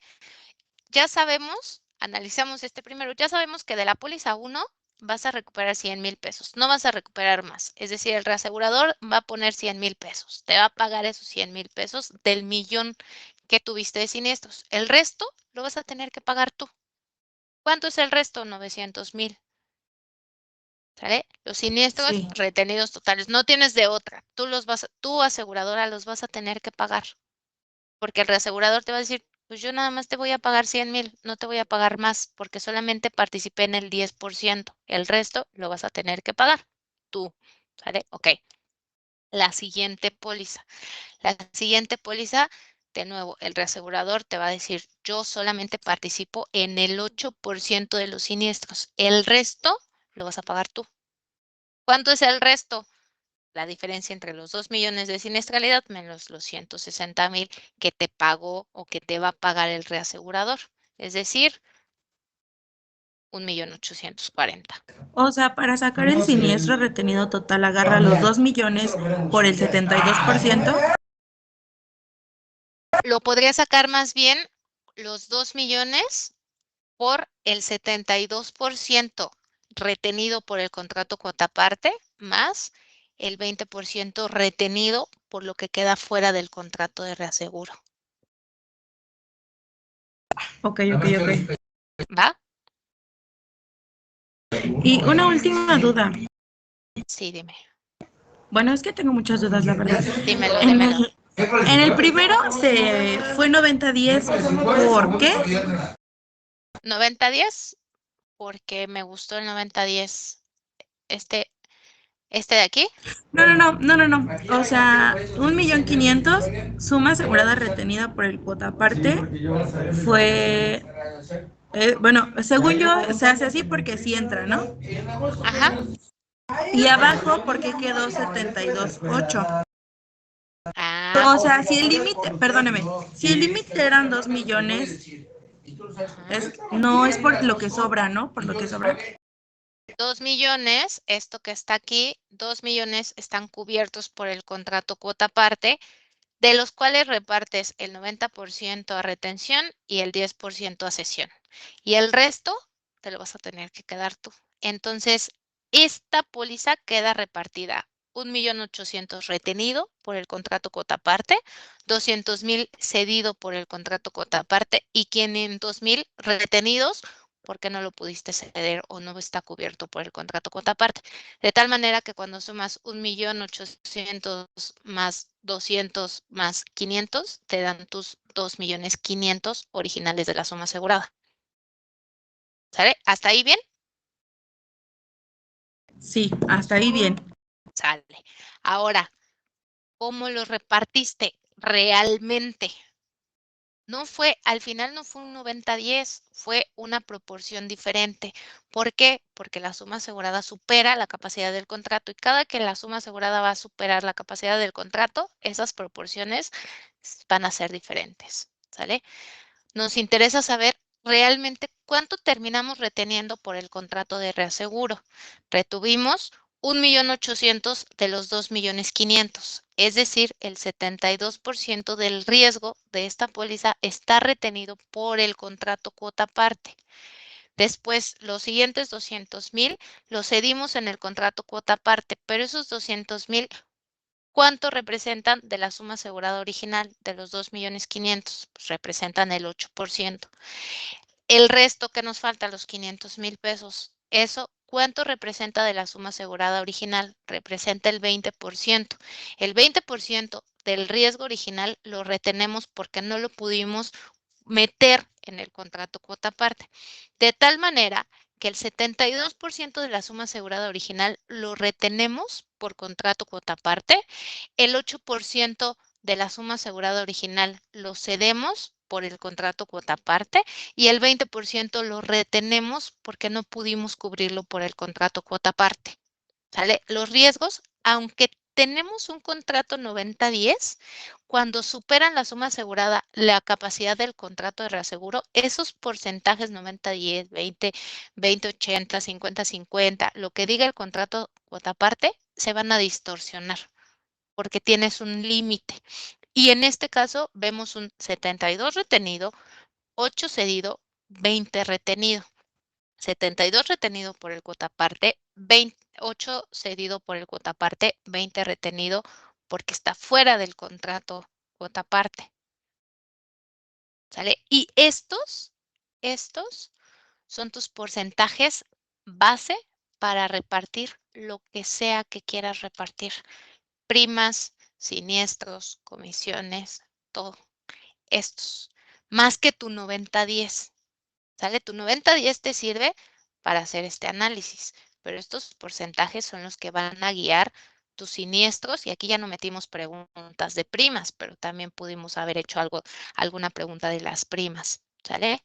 A: Ya sabemos, analizamos este primero, ya sabemos que de la póliza 1 vas a recuperar 100,000 pesos, no vas a recuperar más. Es decir, el reasegurador va a poner 100,000 pesos, te va a pagar esos 100,000 pesos del millón que tuviste de siniestros. El resto lo vas a tener que pagar tú. ¿Cuánto es el resto? 900,000. ¿Sale? Los siniestros
B: Sí.
A: retenidos totales, no tienes de otra. Tu aseguradora los vas a tener que pagar. Porque el reasegurador te va a decir, pues yo nada más te voy a pagar 100,000, no te voy a pagar más porque solamente participé en el 10%. El resto lo vas a tener que pagar tú. ¿Sale? Ok. La siguiente póliza. La siguiente póliza, de nuevo, el reasegurador te va a decir, yo solamente participo en el 8% de los siniestros. El resto lo vas a pagar tú. ¿Cuánto es el resto? La diferencia entre los 2 millones de siniestralidad menos los 160,000 que te pagó o que te va a pagar el reasegurador. Es decir, 1.840.000.
B: O sea, para sacar el siniestro retenido total, agarra los 2 millones por el 72%.
A: Lo podría sacar más bien los 2 millones por el 72% retenido por el contrato cuota parte más el 20% retenido por lo que queda fuera del contrato de reaseguro.
B: Ok.
A: ¿Va?
B: Y una última duda.
A: Sí, dime.
B: Bueno, es que tengo muchas dudas, la verdad.
A: Dímelo,
B: En
A: dímelo.
B: en el primero se fue 90-10. ¿Por qué?
A: 90-10, porque me gustó el 90-10. Este de aquí.
B: No. O sea, 1.500.000, suma asegurada retenida por el cuota aparte, fue, bueno, según yo, se hace así porque sí entra, ¿no?
A: Ajá.
B: Y abajo, porque quedó 72.8.
A: Ah,
B: O sea, si el límite, perdóneme, si el límite eran 2 millones, no es por lo que sobra, ¿no? Por lo que sobra.
A: 2 millones, esto que está aquí, 2 millones están cubiertos por el contrato cuota aparte, de los cuales repartes el 90% a retención y el 10% a cesión. Y el resto te lo vas a tener que quedar tú. Entonces, esta póliza queda repartida. 1.800.000 retenido por el contrato cuota aparte, 200,000 cedido por el contrato cuota aparte y 500,000 retenidos porque no lo pudiste ceder o no está cubierto por el contrato cuota aparte. De tal manera que cuando sumas 1.800.000 más 200 más 500, te dan tus 2.500.000 originales de la suma asegurada. ¿Sale? ¿Hasta ahí bien?
B: Sí, hasta ahí bien.
A: Sale. Ahora, ¿cómo lo repartiste realmente? No fue, al final no fue un 90-10, fue una proporción diferente. ¿Por qué? Porque la suma asegurada supera la capacidad del contrato y cada que la suma asegurada va a superar la capacidad del contrato, esas proporciones van a ser diferentes, ¿sale? Nos interesa saber realmente cuánto terminamos reteniendo por el contrato de reaseguro. Retuvimos 1.800.000 de los 2.500.000, es decir, el 72% del riesgo de esta póliza está retenido por el contrato cuota parte. Después, los siguientes 200.000 los cedimos en el contrato cuota parte, pero esos 200.000, ¿cuánto representan de la suma asegurada original de los 2.500.000? Pues representan el 8%. El resto que nos falta, los 500.000 pesos, eso, ¿cuánto representa de la suma asegurada original? Representa el 20%. El 20% del riesgo original lo retenemos porque no lo pudimos meter en el contrato cuota parte. De tal manera que el 72% de la suma asegurada original lo retenemos por contrato cuota parte, el 8% de la suma asegurada original lo cedemos por el contrato cuota parte y el 20% lo retenemos porque no pudimos cubrirlo por el contrato cuota parte. ¿Sale? Los riesgos, aunque tenemos un contrato 90-10, cuando superan la suma asegurada la capacidad del contrato de reaseguro, esos porcentajes 90-10, 20-80, 50-50, lo que diga el contrato cuota parte, se van a distorsionar porque tienes un límite. Y en este caso vemos un 72 retenido, 8 cedido, 20 retenido. 72 retenido por el cuota parte, 28 cedido por el cuota parte, 20 retenido porque está fuera del contrato cuota parte. ¿Sale? Y estos son tus porcentajes base para repartir lo que sea que quieras repartir. Primas, siniestros, comisiones, todo. Estos. Más que tu 90-10. ¿Sale? Tu 90-10 te sirve para hacer este análisis, pero estos porcentajes son los que van a guiar tus siniestros y aquí ya no metimos preguntas de primas, pero también pudimos haber hecho alguna pregunta de las primas, ¿sale?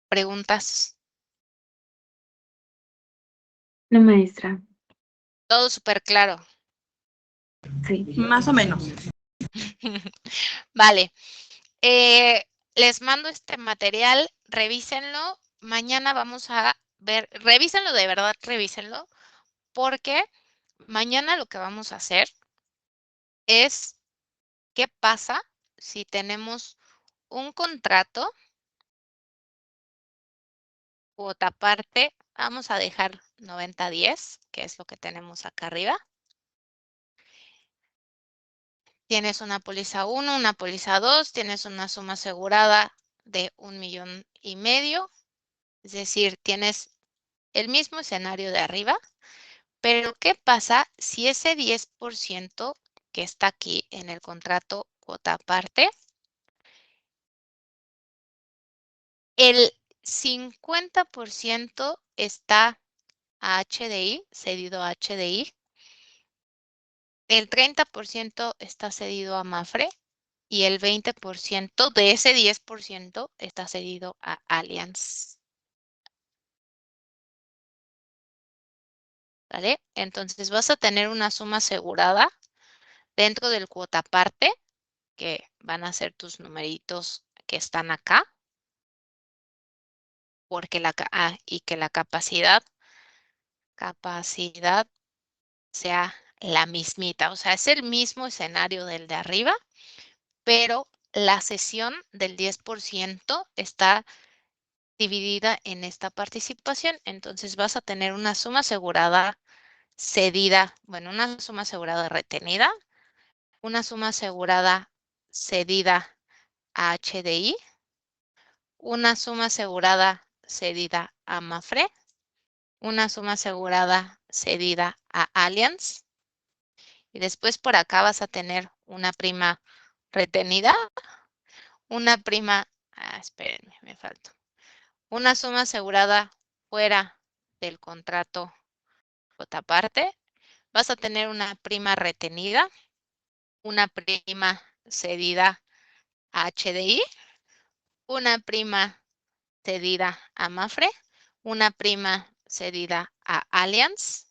A: ¿Preguntas?
D: No, maestra.
A: Todo súper claro.
D: Sí.
B: Más o menos.
A: Vale. Les mando este material, revísenlo. Mañana vamos a ver, revísenlo de verdad, revísenlo, porque mañana lo que vamos a hacer es qué pasa si tenemos un contrato cuota parte. Vamos a dejar 90-10, que es lo que tenemos acá arriba. Tienes una póliza 1, una póliza 2, tienes una suma asegurada de 1,5 millones. Es decir, tienes el mismo escenario de arriba, pero ¿qué pasa si ese 10% que está aquí en el contrato cuota parte, el 50% está a HDI, cedido a HDI, el 30% está cedido a Mafre y el 20% de ese 10% está cedido a Allianz? ¿Vale? Entonces vas a tener una suma asegurada dentro del cuota parte, que van a ser tus numeritos que están acá, porque y que la capacidad sea la mismita, o sea, es el mismo escenario del de arriba, pero la cesión del 10% está dividida en esta participación. Entonces vas a tener una suma asegurada cedida, bueno, una suma asegurada retenida, una suma asegurada cedida a HDI, una suma asegurada cedida a Mafre, una suma asegurada cedida a Allianz y después por acá vas a tener una prima retenida, una prima, espérenme, me falta. Una suma asegurada fuera del contrato cuota aparte, vas a tener una prima retenida, una prima cedida a HDI, una prima cedida a Mafre, una prima cedida a Allianz,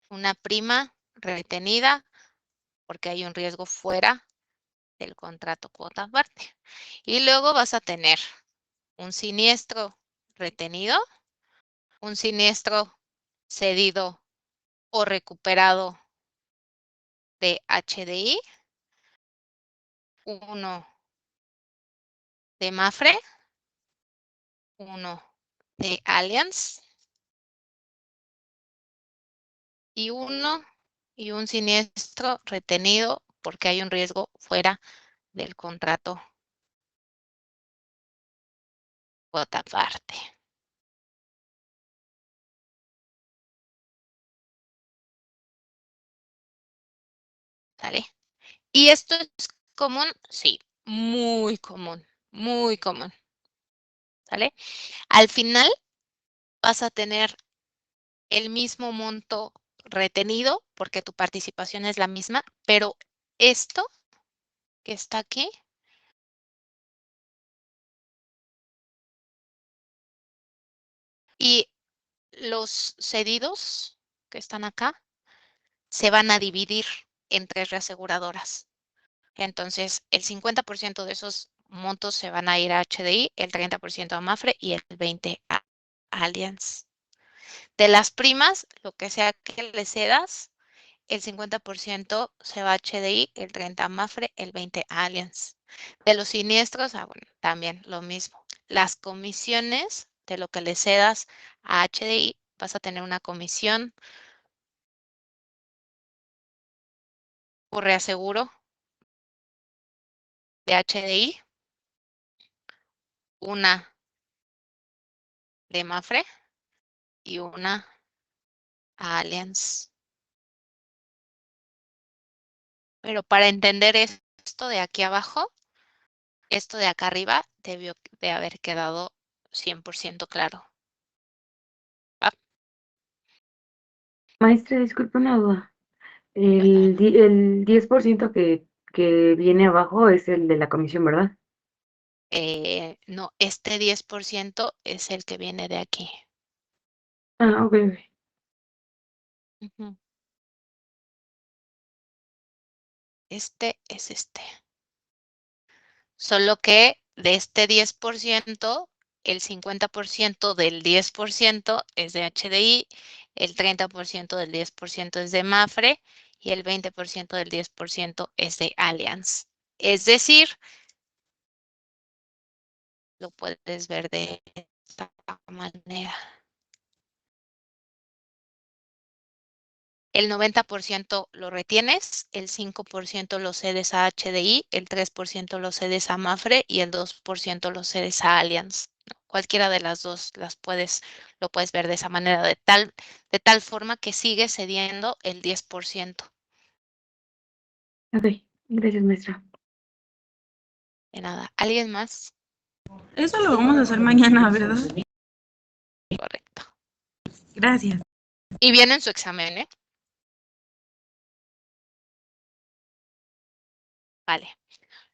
A: una prima retenida porque hay un riesgo fuera del contrato cuota aparte. Y luego vas a tener un siniestro retenido, un siniestro cedido o recuperado de HDI, uno de Mafre, uno de Allianz y un siniestro retenido porque hay un riesgo fuera del contrato cuota aparte. ¿Sale? ¿Y esto es común? Sí, muy común, muy común. ¿Sale? Al final vas a tener el mismo monto retenido porque tu participación es la misma, pero esto que está aquí y los cedidos que están acá se van a dividir entre reaseguradoras. Entonces, el 50% de esos montos se van a ir a HDI, el 30% a Mafre y el 20% a Allianz. De las primas, lo que sea que le cedas, el 50% se va a HDI, el 30% a Mafre, el 20% a Allianz. De los siniestros, bueno, también lo mismo. Las comisiones de lo que le cedas a HDI, vas a tener una comisión por reaseguro de HDI, una de Mafre y una a Allianz. Pero para entender esto de aquí abajo, esto de acá arriba debió de haber quedado 100% claro.
D: Maestra, disculpe una duda. El 10% que viene abajo es el de la comisión, ¿verdad?
A: No, este 10% es el que viene de aquí.
D: Ah, ok, ok.
A: Ujú. Este es este. Solo que de este 10%, el 50% del 10% es de HDI, el 30% del 10% es de Mafre y el 20% del 10% es de Allianz. Es decir, lo puedes ver de esta manera. El 90% lo retienes, el 5% lo cedes a HDI, el 3% lo cedes a Mafre y el 2% lo cedes a Allianz. Cualquiera de las dos lo puedes ver de esa manera, de tal forma que sigue cediendo el 10%.
D: Ok, gracias, maestra.
A: De nada. ¿Alguien más?
B: Eso lo vamos a hacer mañana, ¿verdad?
A: Correcto.
B: Gracias.
A: Y viene en su examen, ¿eh? Vale.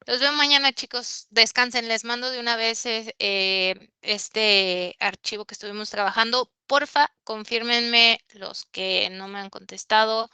A: Los veo mañana, chicos. Descansen. Les mando de una vez este archivo que estuvimos trabajando. Porfa, confírmenme los que no me han contestado.